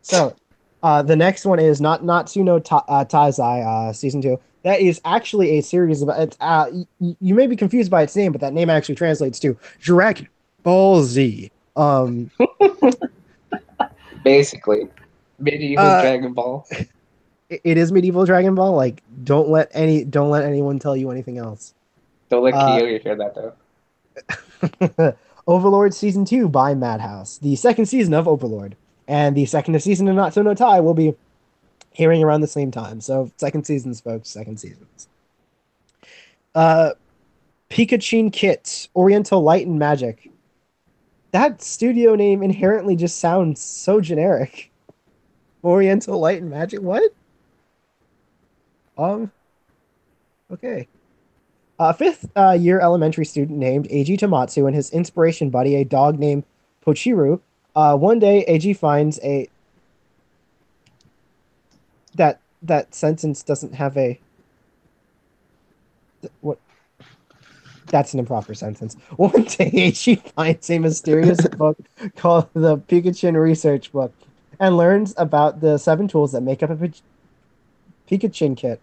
So, the next one is not Natsuno Taizai, season 2. That is actually a series of it's. You may be confused by its name, but that name actually translates to Dragon Ball Z. Basically, medieval Dragon Ball. It is medieval Dragon Ball. Like, don't let anyone tell you anything else. Don't let Kiyoya hear that though. Overlord season 2 by Madhouse, the second season of Overlord, and the second season of Natsu no Tai will be airing around the same time. So second seasons, folks, second seasons. Pikachu Kit, Oriental Light and Magic. That studio name inherently just sounds so generic. Oriental Light and Magic, what? Okay. A fifth year elementary student named Eiji Tomatsu and his inspiration buddy, a dog named Pochiru. One day, Eiji finds that sentence doesn't have a what? That's an improper sentence. One day, Eiji finds a mysterious book called the Pikachu Research Book and learns about the 7 tools that make up a Pikachu kit.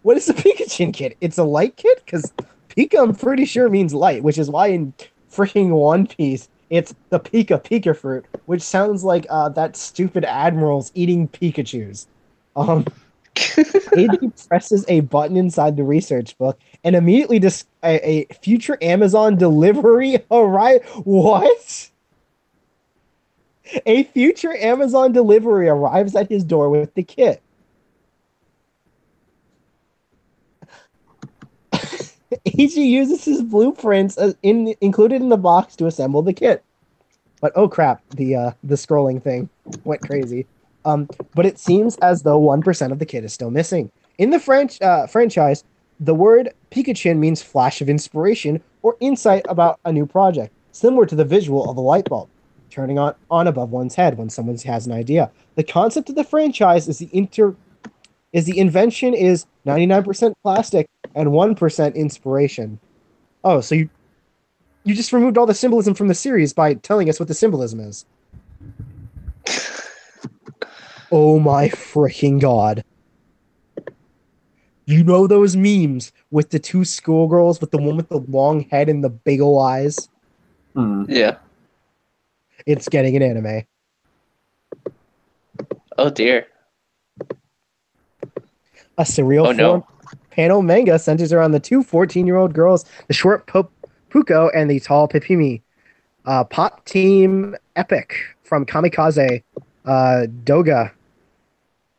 What is a Pikachu kit? It's a light kit? Because Pika, I'm pretty sure, means light, which is why in freaking One Piece, it's the Pika fruit, which sounds like that stupid admiral's eating Pikachus. Eiji presses a button inside the research book and immediately a future Amazon delivery arrives. What? A future Amazon delivery arrives at his door with the kit. Eiji uses his blueprints included in the box to assemble the kit. But oh crap, the scrolling thing went crazy. But it seems as though 1% of the kit is still missing. In the franchise, the word Pikachu means flash of inspiration or insight about a new project, similar to the visual of a light bulb turning on above one's head when someone has an idea. The concept of the franchise is the invention is 99% plastic and 1% inspiration. Oh, so you just removed all the symbolism from the series by telling us what the symbolism is. Oh my freaking God. You know those memes with the 2 schoolgirls with the one with the long head and the big ol' eyes? Yeah. It's getting an anime. Oh dear. A serial form panel manga centers around the 2 14-year-old girls, the short Puko and the tall Pipimi. Pop Team Epic from Kamikaze. Doga.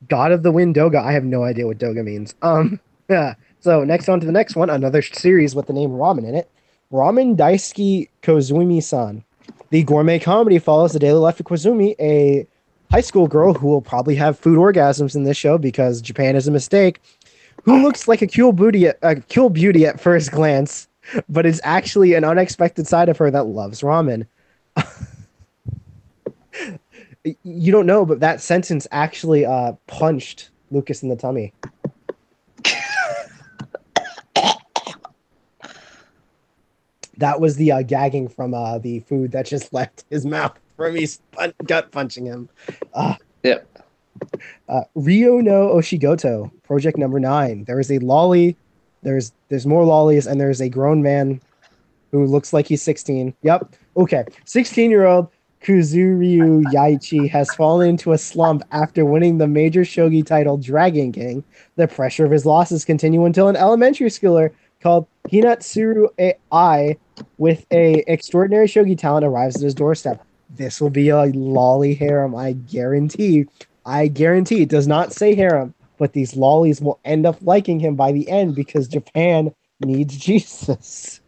God of the Wind Doga. I have no idea what Doga means. Yeah. So next on to the next one, another series with the name Ramen in it. Ramen Daisuke Kozumi-san. The gourmet comedy follows the daily life of Kozumi, a high school girl who will probably have food orgasms in this show because Japan is a mistake. who looks like a cool beauty at first glance, but is actually an unexpected side of her that loves ramen. You don't know, but that sentence actually punched Lucas in the tummy. That was the gagging from the food that just left his mouth from me gut punching him. Yep. Ryo no Oshigoto, project number 9. There is a lolly. There's more lollies, and there's a grown man who looks like he's 16. Yep. Okay. 16-year-old Kuzuryu Yaichi has fallen into a slump after winning the major shogi title Dragon King. The pressure of his losses continue until an elementary schooler called Hinatsuru Ai with a extraordinary shogi talent arrives at his doorstep. This will be a lolly harem, I guarantee. I guarantee it does not say harem, but these lollies will end up liking him by the end because Japan needs Jesus.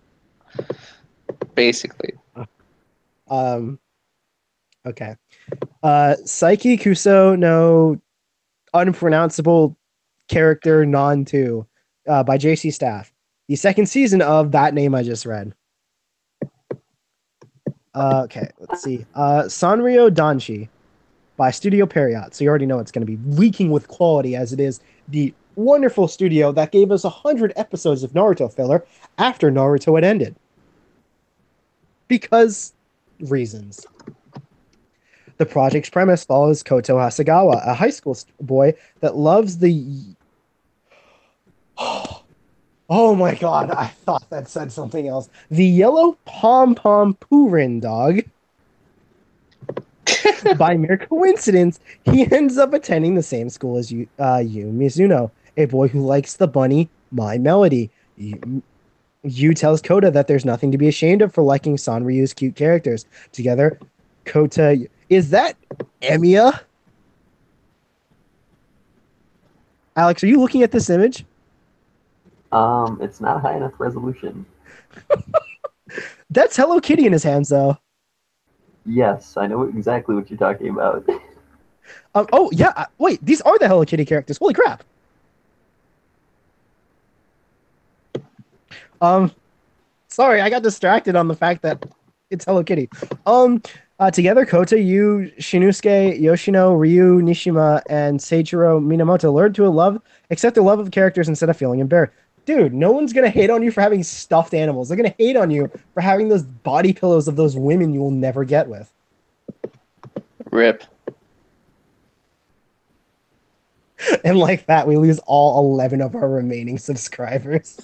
Basically. Okay. Saiki Kuso no unpronounceable character non 2 by JC Staff. The second season of that name I just read. Okay, let's see. Sanrio Danshi by Studio Period. So you already know it's going to be leaking with quality as it is the wonderful studio that gave us 100 episodes of Naruto filler after Naruto had ended. Because reasons. The project's premise follows Koto Hasegawa, a high school boy that loves the... Oh my god, I thought that said something else. The yellow pom-pom Purin dog. By mere coincidence, he ends up attending the same school as Yu Mizuno, a boy who likes the bunny My Melody. Yu tells Kota that there's nothing to be ashamed of for liking Sanryu's cute characters. Together, Kota... Is that Emiya? Alex, are you looking at this image? It's not high enough resolution. That's Hello Kitty in his hands, though. Yes, I know exactly what you're talking about. Oh, yeah. Wait, these are the Hello Kitty characters. Holy crap. Sorry, I got distracted on the fact that it's Hello Kitty. Together, Kota, Yu, Shinosuke, Yoshino, Ryu, Nishima, and Seiichiro Minamoto learn to accept the love of characters instead of feeling embarrassed. Dude, no one's gonna hate on you for having stuffed animals. They're gonna hate on you for having those body pillows of those women you will never get with. Rip. And like that, we lose all 11 of our remaining subscribers.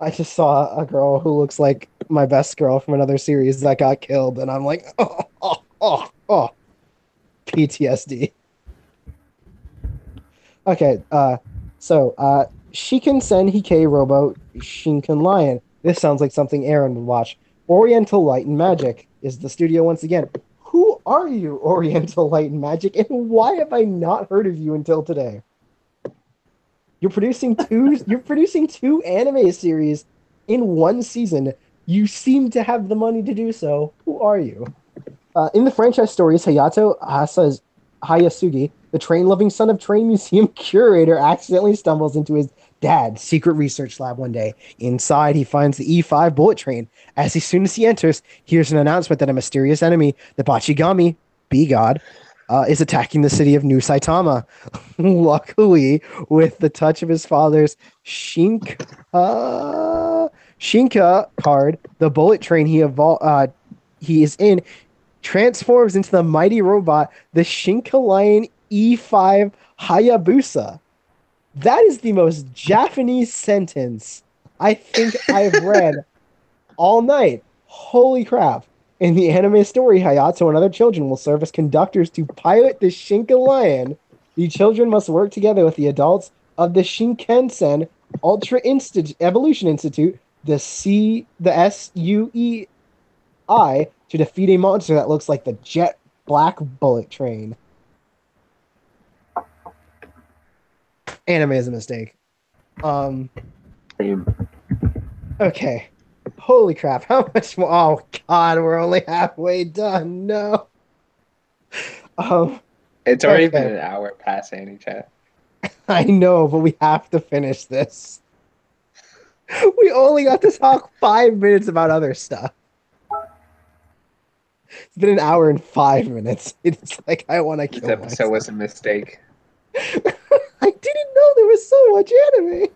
I just saw a girl who looks like my best girl from another series that got killed, and I'm like, oh. PTSD. Okay, so Shikansen Hikei Robo Shinken Lion. This sounds like something Aaron would watch. Oriental Light and Magic is the studio once again. Who are you, Oriental Light and Magic, and why have I not heard of you until today? You're producing two anime series in one season. You seem to have the money to do so. Who are you? In the franchise stories, Hayato Hayasugi, the train-loving son of train museum curator, accidentally stumbles into his dad's secret research lab one day. Inside, he finds the E5 bullet train. As soon as he enters, hears an announcement that a mysterious enemy, the Bachigami, B-God, is attacking the city of New Saitama. Luckily, with the touch of his father's Shinka card, the bullet train he is in transforms into the mighty robot, the Shinka Lion E5 Hayabusa. That is the most Japanese sentence I think I've read all night. Holy crap. In the anime story, Hayato and other children will serve as conductors to pilot the Shinka Lion. The children must work together with the adults of the Shinkansen Evolution Institute, the SUEI, to defeat a monster that looks like the jet black bullet train. Anime is a mistake. Same. Okay. Holy crap! How much more? Oh God, we're only halfway done. No. Um. It's already been Okay. an hour past Anichat. I know, but we have to finish this. We only got to talk 5 minutes about other stuff. It's been an hour and 5 minutes. It's like I want to This kill episode myself. was a mistake. I didn't know there was so much anime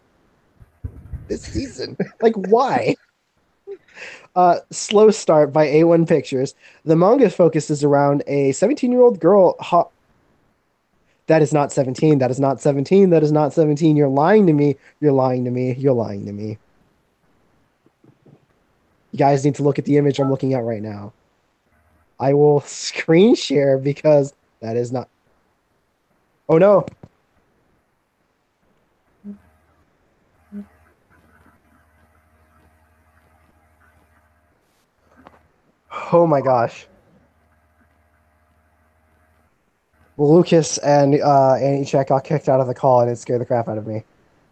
this season. Like, why? Slow Start by A1 Pictures. The manga focuses around a 17-year-old girl. That is not 17. That is not 17. That is not 17. You're lying to me. You're lying to me. You're lying to me. You guys need to look at the image I'm looking at right now. I will screen share because that is not. Oh no. Oh my gosh. Lucas and Anichat got kicked out of the call and it scared the crap out of me.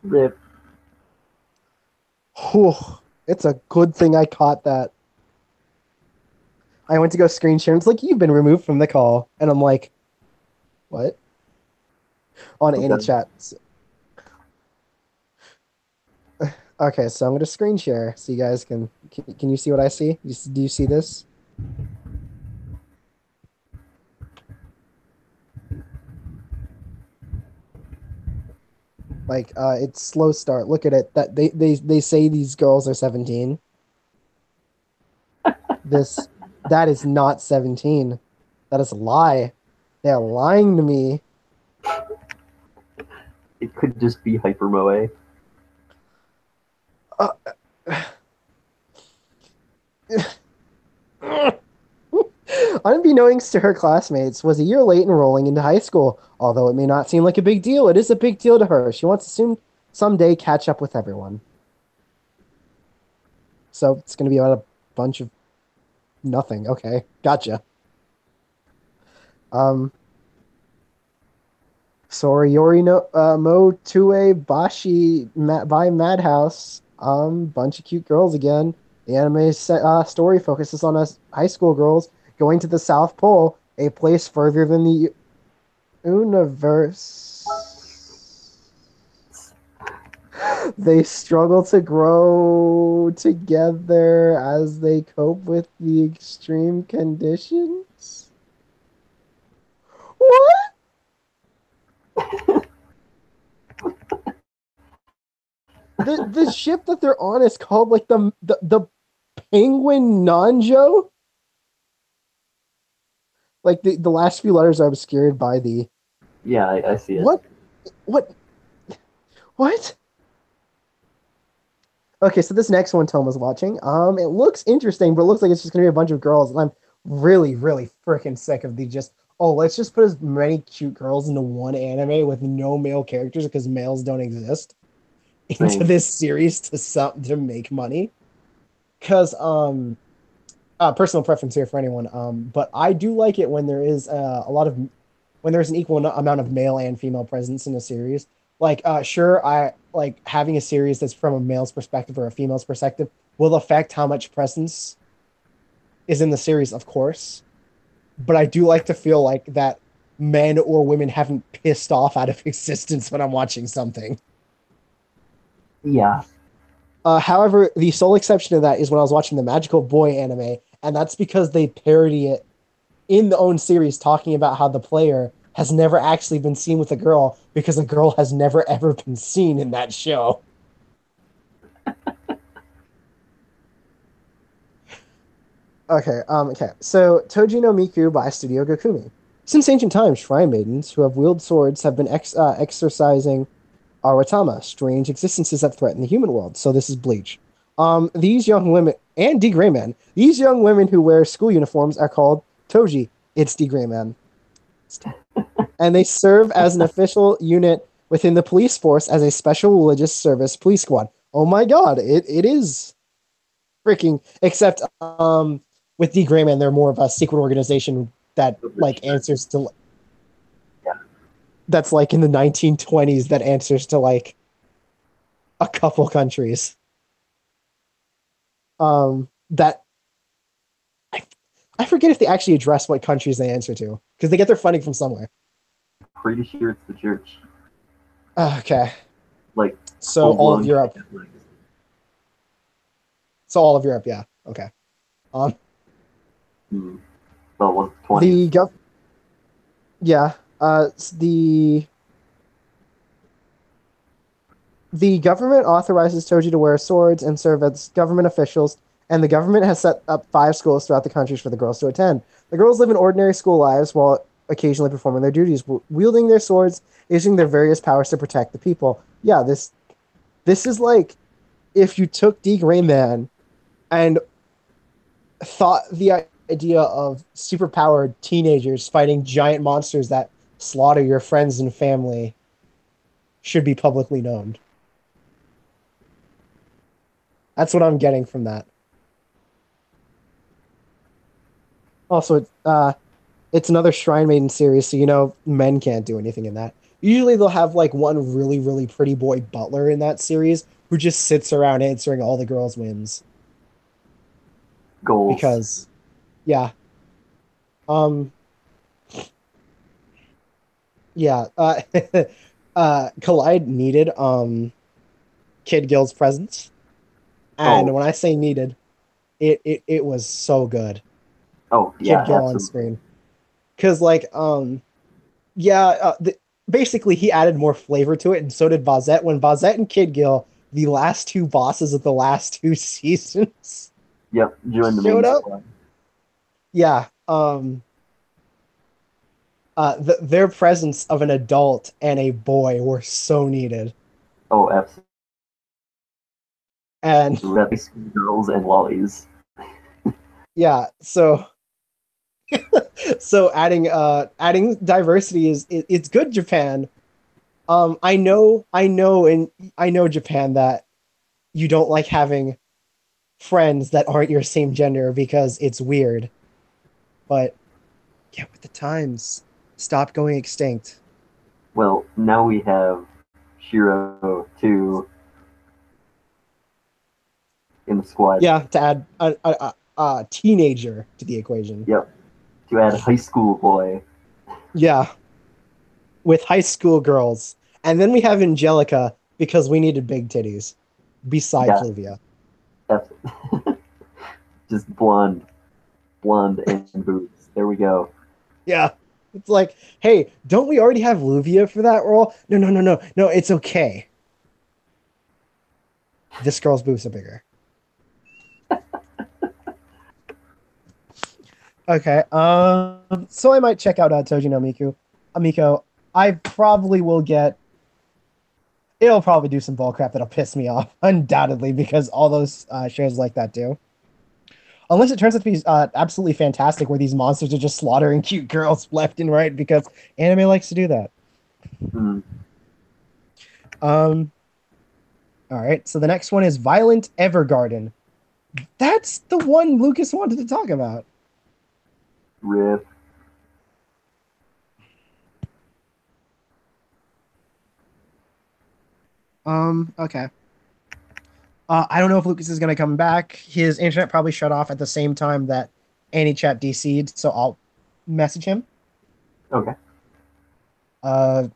Rip. Whew. It's a good thing I caught that. I went to go screen share and it's like, you've been removed from the call. And I'm like, what? On Okay. Anichat. Okay, so I'm going to screen share so you guys can you see what I see? Do you see this? Like, it's slow start. Look at it. That they say these girls are 17. This that is not 17. That is a lie. They're lying to me. It could just be Hyper Moe. Uh, Unbeknownst to her classmates, was a year late enrolling into high school. Although it may not seem like a big deal, it is a big deal to her. She wants to soon someday catch up with everyone. So it's going to be about a bunch of nothing. Okay, gotcha. Um, Soriyori no Mo Tue Bashi by Madhouse. Bunch of cute girls again. The anime story focuses on us high school girls going to the South Pole, a place further than the universe. They struggle to grow together as they cope with the extreme conditions. What? The ship that they're on is called like the Penguin Nanjo. Like the last few letters are obscured by the Yeah, I see it. What? Okay, so this next one Tom was watching. It looks interesting, but it looks like it's just gonna be a bunch of girls, and I'm really, really freaking sick of the just. Oh, let's just put as many cute girls into one anime with no male characters because males don't exist into Same. this series to make money. Because personal preference here for anyone. But I do like it when there is when there's an equal amount of male and female presence in a series. Like, sure, I like having a series that's from a male's perspective or a female's perspective will affect how much presence is in the series, of course. But I do like to feel like that men or women haven't pissed off out of existence when I'm watching something. Yeah. However, the sole exception to that is when I was watching the Magical Boy anime, and that's because they parody it in the own series, talking about how the player has never actually been seen with a girl because a girl has never ever been seen in that show. Okay. So Toji no Miku by Studio Gokumi. Since ancient times, shrine maidens who have wielded swords have been exercising Aratama, strange existences that threaten the human world. So this is Bleach. These young women and D Gray Man. These young women who wear school uniforms are called Toji. It's D Gray Man, and they serve as an official unit within the police force as a special religious service police squad. Oh my god, it is freaking. Except with D Gray Man, they're more of a secret organization that like answers to. Yeah. That's like in the 1920s that answers to like a couple countries. that I forget if they actually address what countries they answer to because they get their funding from somewhere. Pretty sure it's the church. Okay, Like so full all of blown Europe. Catholics. So all of Europe, yeah. Okay. Um, Hmm. Well, it was the 20s. the gov, yeah. The government authorizes Toji to wear swords and serve as government officials, and the government has set up 5 schools throughout the country for the girls to attend. The girls live in ordinary school lives while occasionally performing their duties, wielding their swords, using their various powers to protect the people. Yeah, this is like if you took D. Gray Man and thought the idea of superpowered teenagers fighting giant monsters that slaughter your friends and family should be publicly known. That's what I'm getting from that. Also, it's another Shrine Maiden series, so men can't do anything in that. Usually they'll have like one really, really pretty boy butler in that series who just sits around answering all the girls' whims. Goals. Because, yeah. Um, yeah. Collide needed Kid Gill's presence. And Oh, when I say needed, it was so good. oh yeah, Kid Gill on absolutely. screen. Because yeah, basically he added more flavor to it, and so did Bozette. When Bozette and Kid Gill, the last 2 bosses of the last 2 seasons, Yep, join the showed main up, squad. yeah, their presence of an adult and a boy were so needed, Oh, absolutely. and Girls and lollies. yeah, so adding diversity it's good, Japan. I know Japan that you don't like having friends that aren't your same gender because it's weird. But get with the times. Stop going extinct. Well, now we have Shiro 2 in the squad. Yeah, to add a teenager to the equation. Yep, to add high school boy. Yeah, with high school girls. And then we have Angelica because we needed big titties. Besides Yeah, Livia. just blonde and boobs. There we go. Yeah. It's like, hey, don't we already have Luvia for that role? No, no, no, no. No, it's okay. This girl's boobs are bigger. Okay. So I might check out Toji no Miku. Amiko, I probably will get. It'll probably do some bullcrap that'll piss me off, undoubtedly, because all those shows like that do. Unless it turns out to be absolutely fantastic, where these monsters are just slaughtering cute girls left and right, because anime likes to do that. Mm. Um. All right. So the next one is Violent Evergarden. That's the one Lucas wanted to talk about. Rip. Okay. I don't know if Lucas is going to come back. His internet probably shut off at the same time that Anichat DC'd, so I'll message him. Okay. There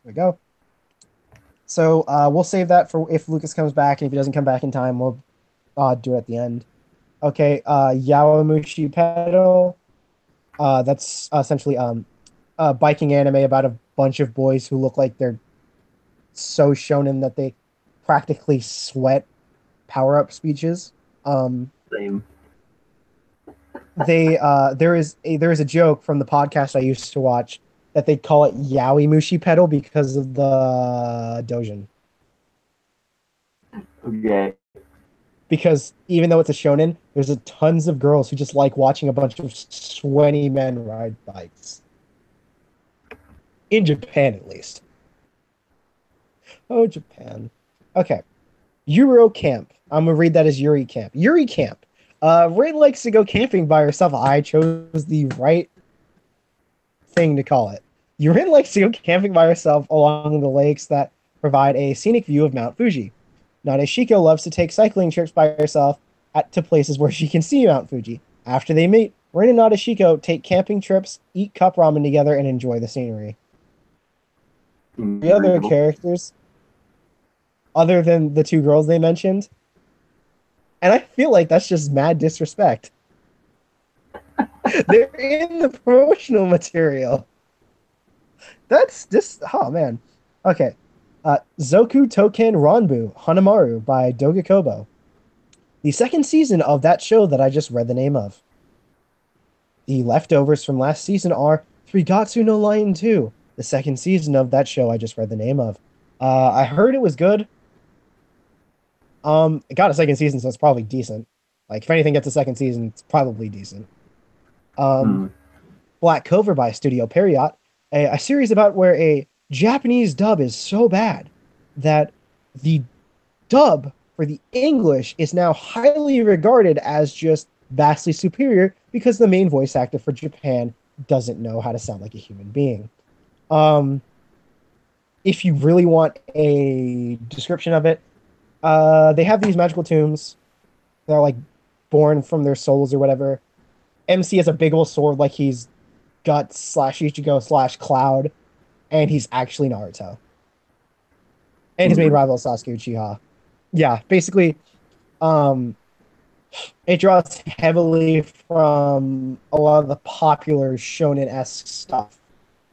we go. So we'll save that for if Lucas comes back, and if he doesn't come back in time, we'll do it at the end. Okay, Yawamushi Pedal. That's essentially a biking anime about a bunch of boys who look like they're so shonen that they practically sweat power-up speeches. Same. There is a joke from the podcast I used to watch that they call it Yaoi Mushi Pedal because of the Dojin. Okay. Because even though it's a shonen, there's tons of girls who just like watching a bunch of sweaty men ride bikes. In Japan, at least. Oh, Japan. Okay. Euro Camp. I'm gonna read that as Yuri Camp. Yuri Camp. Ray likes to go camping by herself. I chose the right thing to call it. Yuri likes to go camping by herself along the lakes that provide a scenic view of Mount Fuji. Nadeshiko loves to take cycling trips by herself to places where she can see Mount Fuji. After they meet, Rin and Nadeshiko take camping trips, eat cup ramen together, and enjoy the scenery. The other Reasonable. characters, other than the two girls they mentioned, and I feel like that's just mad disrespect. They're in the promotional material. That's just, oh man. Okay. Zoku Token Ranbu Hanamaru by Dogakobo. The second season of that show that I just read the name of. The leftovers from last season are Thrigatsu no Lion 2, the second season of that show I just read the name of. I heard it was good. It got a second season, so it's probably decent. Like, if anything gets a second season, it's probably decent. Hmm. Black Clover by Studio Period, a series about where a Japanese dub is so bad that the dub for the English is now highly regarded as just vastly superior because the main voice actor for Japan doesn't know how to sound like a human being. Um, if you really want a description of it, they have these magical tombs. They're like born from their souls or whatever. MC has a big old sword like he's Guts slash Ichigo slash Cloud, and he's actually Naruto. And his main Hmm. rival is Sasuke Uchiha. Yeah, basically, um, it draws heavily from a lot of the popular shonen-esque stuff.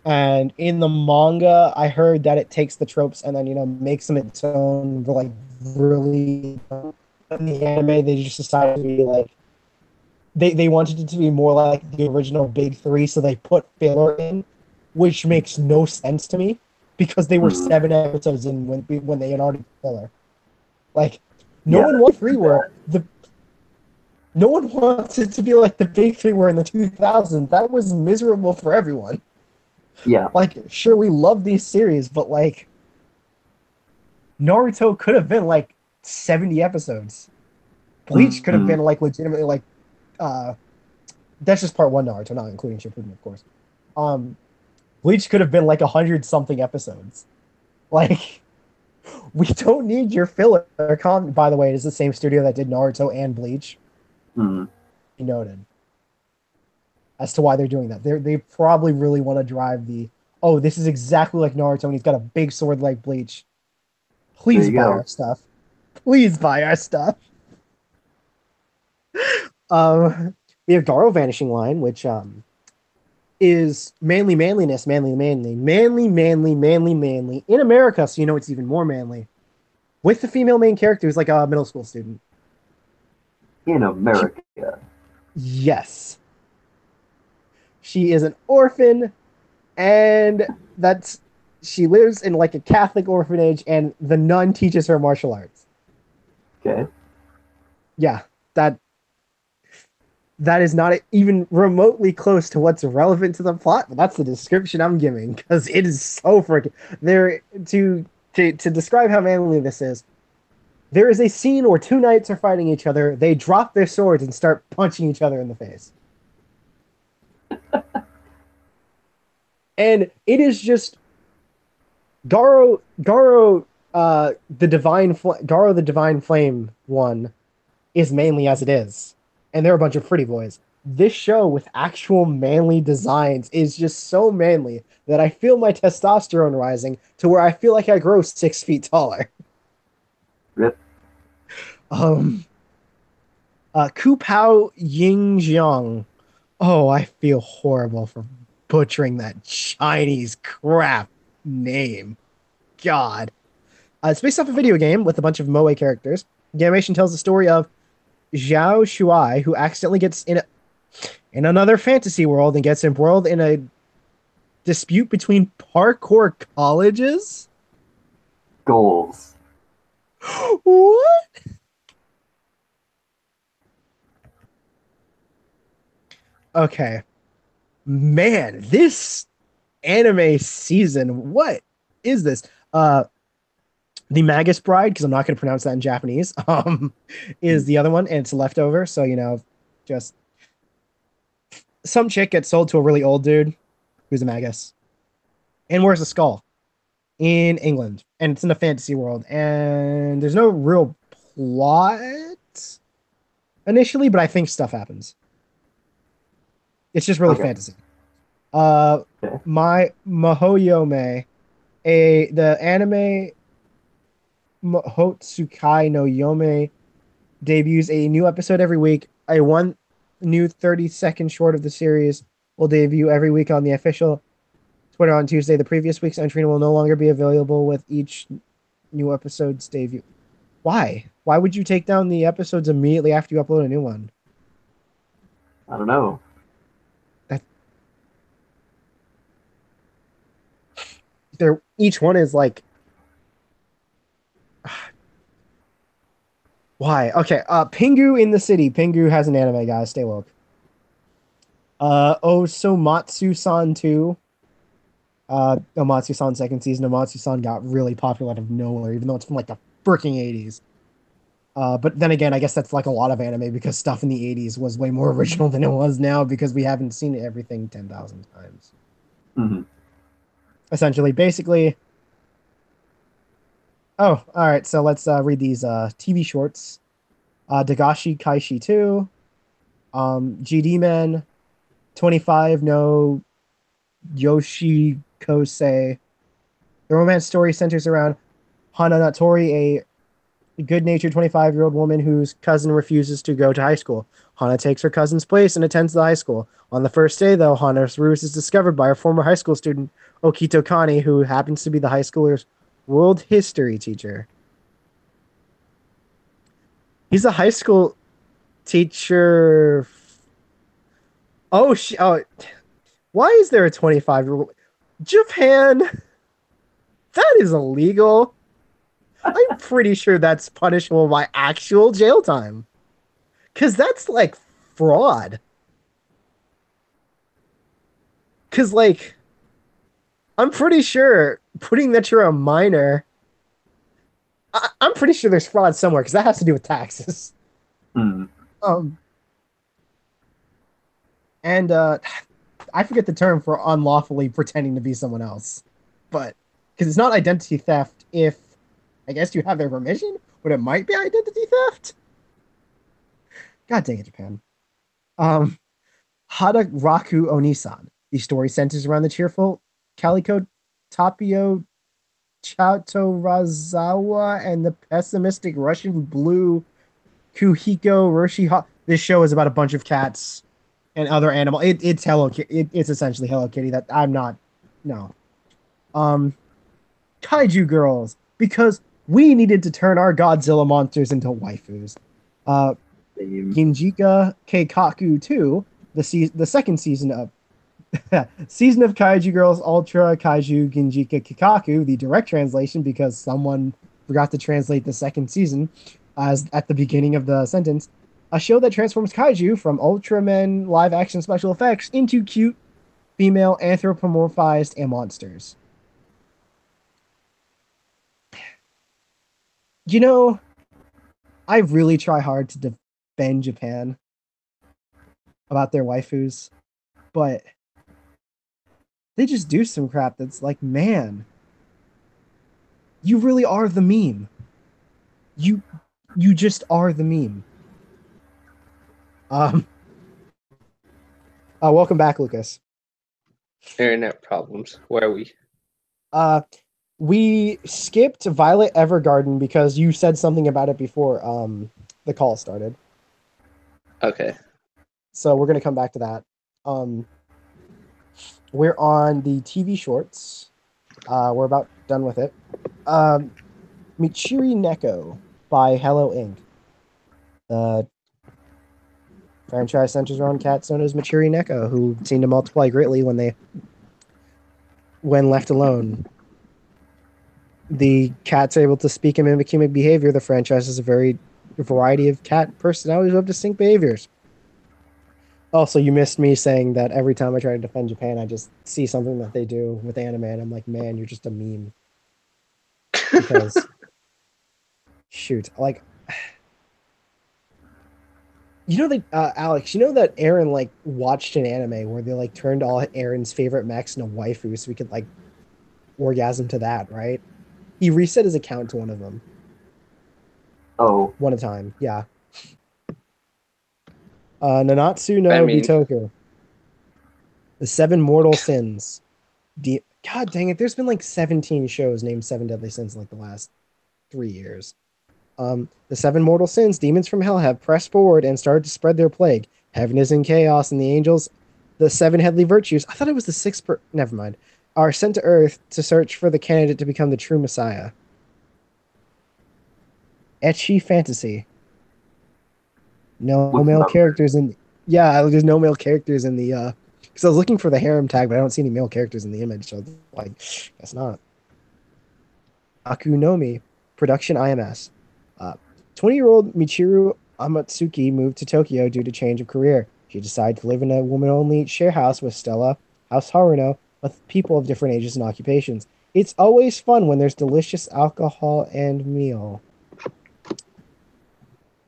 And in the manga, I heard that it takes the tropes and then, makes them its own, like, really. In the anime, they just decided to be like, they wanted it to be more like the original Big Three, so they put filler in, which makes no sense to me because they were Hmm. 7 episodes in when they had already filler. Like, no Yeah, one that's wants three too were bad. the no one wants it to be like the Big Three were in the 2000s. That was miserable for everyone. Yeah. Like, sure, we love these series, but like Naruto could have been like 70 episodes. Bleach could have Hmm. been like legitimately like uh that's just part one Naruto, not including Shippuden, of course. Um Bleach could have been like 100 something episodes. Like, we don't need your filler. By the way, it is the same studio that did Naruto and Bleach. Hmm. He noted as to why they're doing that. They probably really want to drive the, oh, this is exactly like Naruto and he's got a big sword like Bleach. There Please you buy go. our stuff. Please buy our stuff. We have Garo Vanishing Line, which is manly manliness, manly in America, so it's even more manly. With the female main character who's like a middle school student. In She, America. yes. She is an orphan, and that's she lives in like a Catholic orphanage, and the nun teaches her martial arts. Okay. Yeah, that that is not even remotely close to what's relevant to the plot, but that's the description I'm giving because it is so freaking there to describe how manly this is. There is a scene where two knights are fighting each other. They drop their swords and start punching each other in the face. And it is just Garo, Garo the Divine Flame one is mainly as it is, and they're a bunch of pretty boys. This show with actual manly designs is just so manly that I feel my testosterone rising to where I feel like I grow 6 feet taller. Rip. Um, Ku Pao Ying Jiang. Oh, I feel horrible for butchering that Chinese crap name. God. It's based off a video game with a bunch of Moe characters. The animation tells the story of Zhao Shuai, who accidentally gets in another fantasy world and gets embroiled in a dispute between parkour colleges. Goals. What? Okay, man, this anime season, what is this? The Magus Bride, because I'm not going to pronounce that in Japanese, is the other one, and it's leftover. So just some chick gets sold to a really old dude who's a Magus and wears a skull. in England, and it's in a fantasy world, and there's no real plot initially, but I think stuff happens. It's just really Okay. fantasy. Uh, Okay. my Mahoyome, the anime Mahotsukai no Yome debuts a new episode every week. A one new 30-second short of the series will debut every week on the official Twitter on Tuesday. The previous week's entry will no longer be available with each new episode's debut. Why? Why would you take down the episodes immediately after you upload a new one? I don't know. That they're each one is like why? Okay, Pingu in the City. Pingu has an anime, guys. Stay woke. Osomatsu-san 2. Omatsu-san second season. Omatsu-san got really popular out of nowhere, even though it's from like the freaking 80s. But then again, I guess that's like a lot of anime because stuff in the 80s was way more original than it was now because we haven't seen everything 10,000 times. Hmm. Essentially, basically. Oh, all right. So let's read these TV shorts. Dagashi Kaishi 2, GD Men, 25 no Yoshikose. The romance story centers around Hana Natori, a good-natured 25-year-old woman whose cousin refuses to go to high school. Hana takes her cousin's place and attends the high school. On the first day, though, Hana's ruse is discovered by her former high school student, Okito Kani, who happens to be the high schooler's world history teacher. He's a high school teacher. Oh, why is there a 25-year-old? Japan, that is illegal. I'm pretty sure that's punishable by actual jail time. Because that's like fraud. Because, like, I'm pretty sure putting that you're a minor, I'm pretty sure there's fraud somewhere because that has to do with taxes. Hmm. Um, and I forget the term for unlawfully pretending to be someone else, but because it's not identity theft if I guess you have their permission, but it might be identity theft. God dang it, Japan. Um, Hada Raku Onisan. The story centers around the cheerful Calico Tapio Chatorazawa and the pessimistic Russian blue Kuhiko Roshi. This show is about a bunch of cats and other animals. It's it's essentially Hello Kitty. That I'm not. No. Um, Kaiju Girls because we needed to turn our Godzilla monsters into waifus. Uh, Same. Ginjika Keikaku 2, the second season of Season of Kaiju Girls Ultra Kaiju Ginjika Kikaku, the direct translation because someone forgot to translate the second season as at the beginning of the sentence, a show that transforms kaiju from Ultramen live action special effects into cute female anthropomorphized and monsters. You know, I really try hard to defend Japan about their waifus, but they just do some crap that's like, man, you really are the meme. You you just are the meme. Um welcome back, Lucas. Internet problems. Where are we? We skipped Violet Evergarden because you said something about it before the call started. Okay. So we're gonna come back to that. Um we're on the TV shorts. We're about done with it. Michiri Neko by Hello Inc. The franchise centers around cats known as Michiri Neko, who seem to multiply greatly when left alone. The cat's able to speak and mimic human behavior. The franchise has a variety of cat personalities with distinct behaviors. Also, you missed me saying that every time I try to defend Japan, I just see something that they do with anime, and I'm like, man, you're just a meme. Because, shoot, like, Alex, you know that Aaron like watched an anime where they like turned all Aaron's favorite mechs into waifu, so we could like orgasm to that, right? He reset his account to one of them. Oh, One at a time. Yeah. Nanatsu I no mean, Bitoku. The Seven Mortal Sins. God dang it. There's been like 17 shows named Seven Deadly Sins in like the last 3 years. The seven mortal sins, demons from hell, have pressed forward and started to spread their plague. Heaven is in chaos, and the angels, the seven heavenly virtues, I thought it was the six per never mind, are sent to earth to search for the candidate to become the true Messiah. Etchy fantasy. No looks male about right. characters in yeah, there's no male characters in the because I was looking for the harem tag, but I don't see any male characters in the image, so like that's not. Akunomi, production IMS. 20-year-old Michiru Amatsuki moved to Tokyo due to change of career. She decided to live in a woman-only share house with Stella, House Haruno, with people of different ages and occupations. It's always fun when there's delicious alcohol and meal.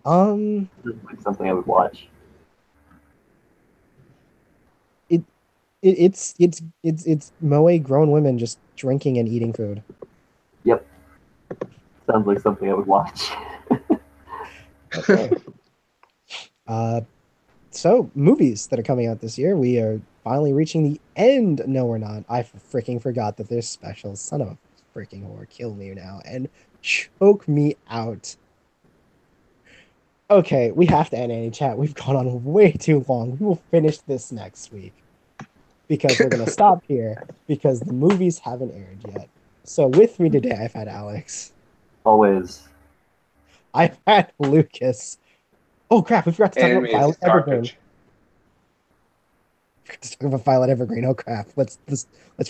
Um, This is like something I would watch. it, it's moe grown women just drinking and eating food. Yep, sounds like something I would watch. Okay. Uh, So, movies that are coming out this year, we are finally reaching the end. No, we're not. I freaking forgot that there's specials. Son of a freaking whore. Kill me now and choke me out. Okay, we have to end any chat. We've gone on way too long. We will finish this next week because we're going to stop here because the movies haven't aired yet. So, with me today, I've had Alex, Always. I've had Lucas. Oh, crap. We forgot to talk anime about is Violet Evergreen. garbage. To talk about Violet Evergreen. Oh crap! Let's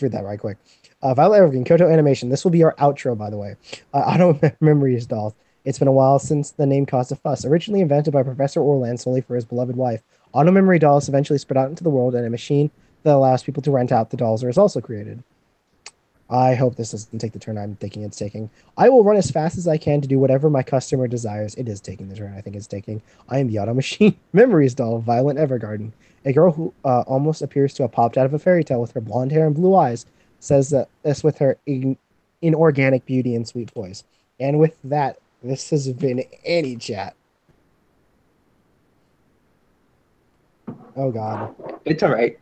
read that right quick. Violet Evergreen, Koto Animation. This will be our outro, by the way. Auto Memories Doll. It's been a while since the name caused a fuss. Originally invented by Professor Orland solely for his beloved wife, Auto Memory Dolls eventually spread out into the world, and a machine that allows people to rent out the dolls is also created. I hope this doesn't take the turn I'm thinking it's taking. I will run as fast as I can to do whatever my customer desires. It is taking the turn I think it's taking. I am the Auto Machine. Memories Doll, Violet Evergarden. A girl who almost appears to have popped out of a fairy tale with her blonde hair and blue eyes says that this with her inorganic beauty and sweet voice. And with that, this has been Any Chat. Oh God. It's all right.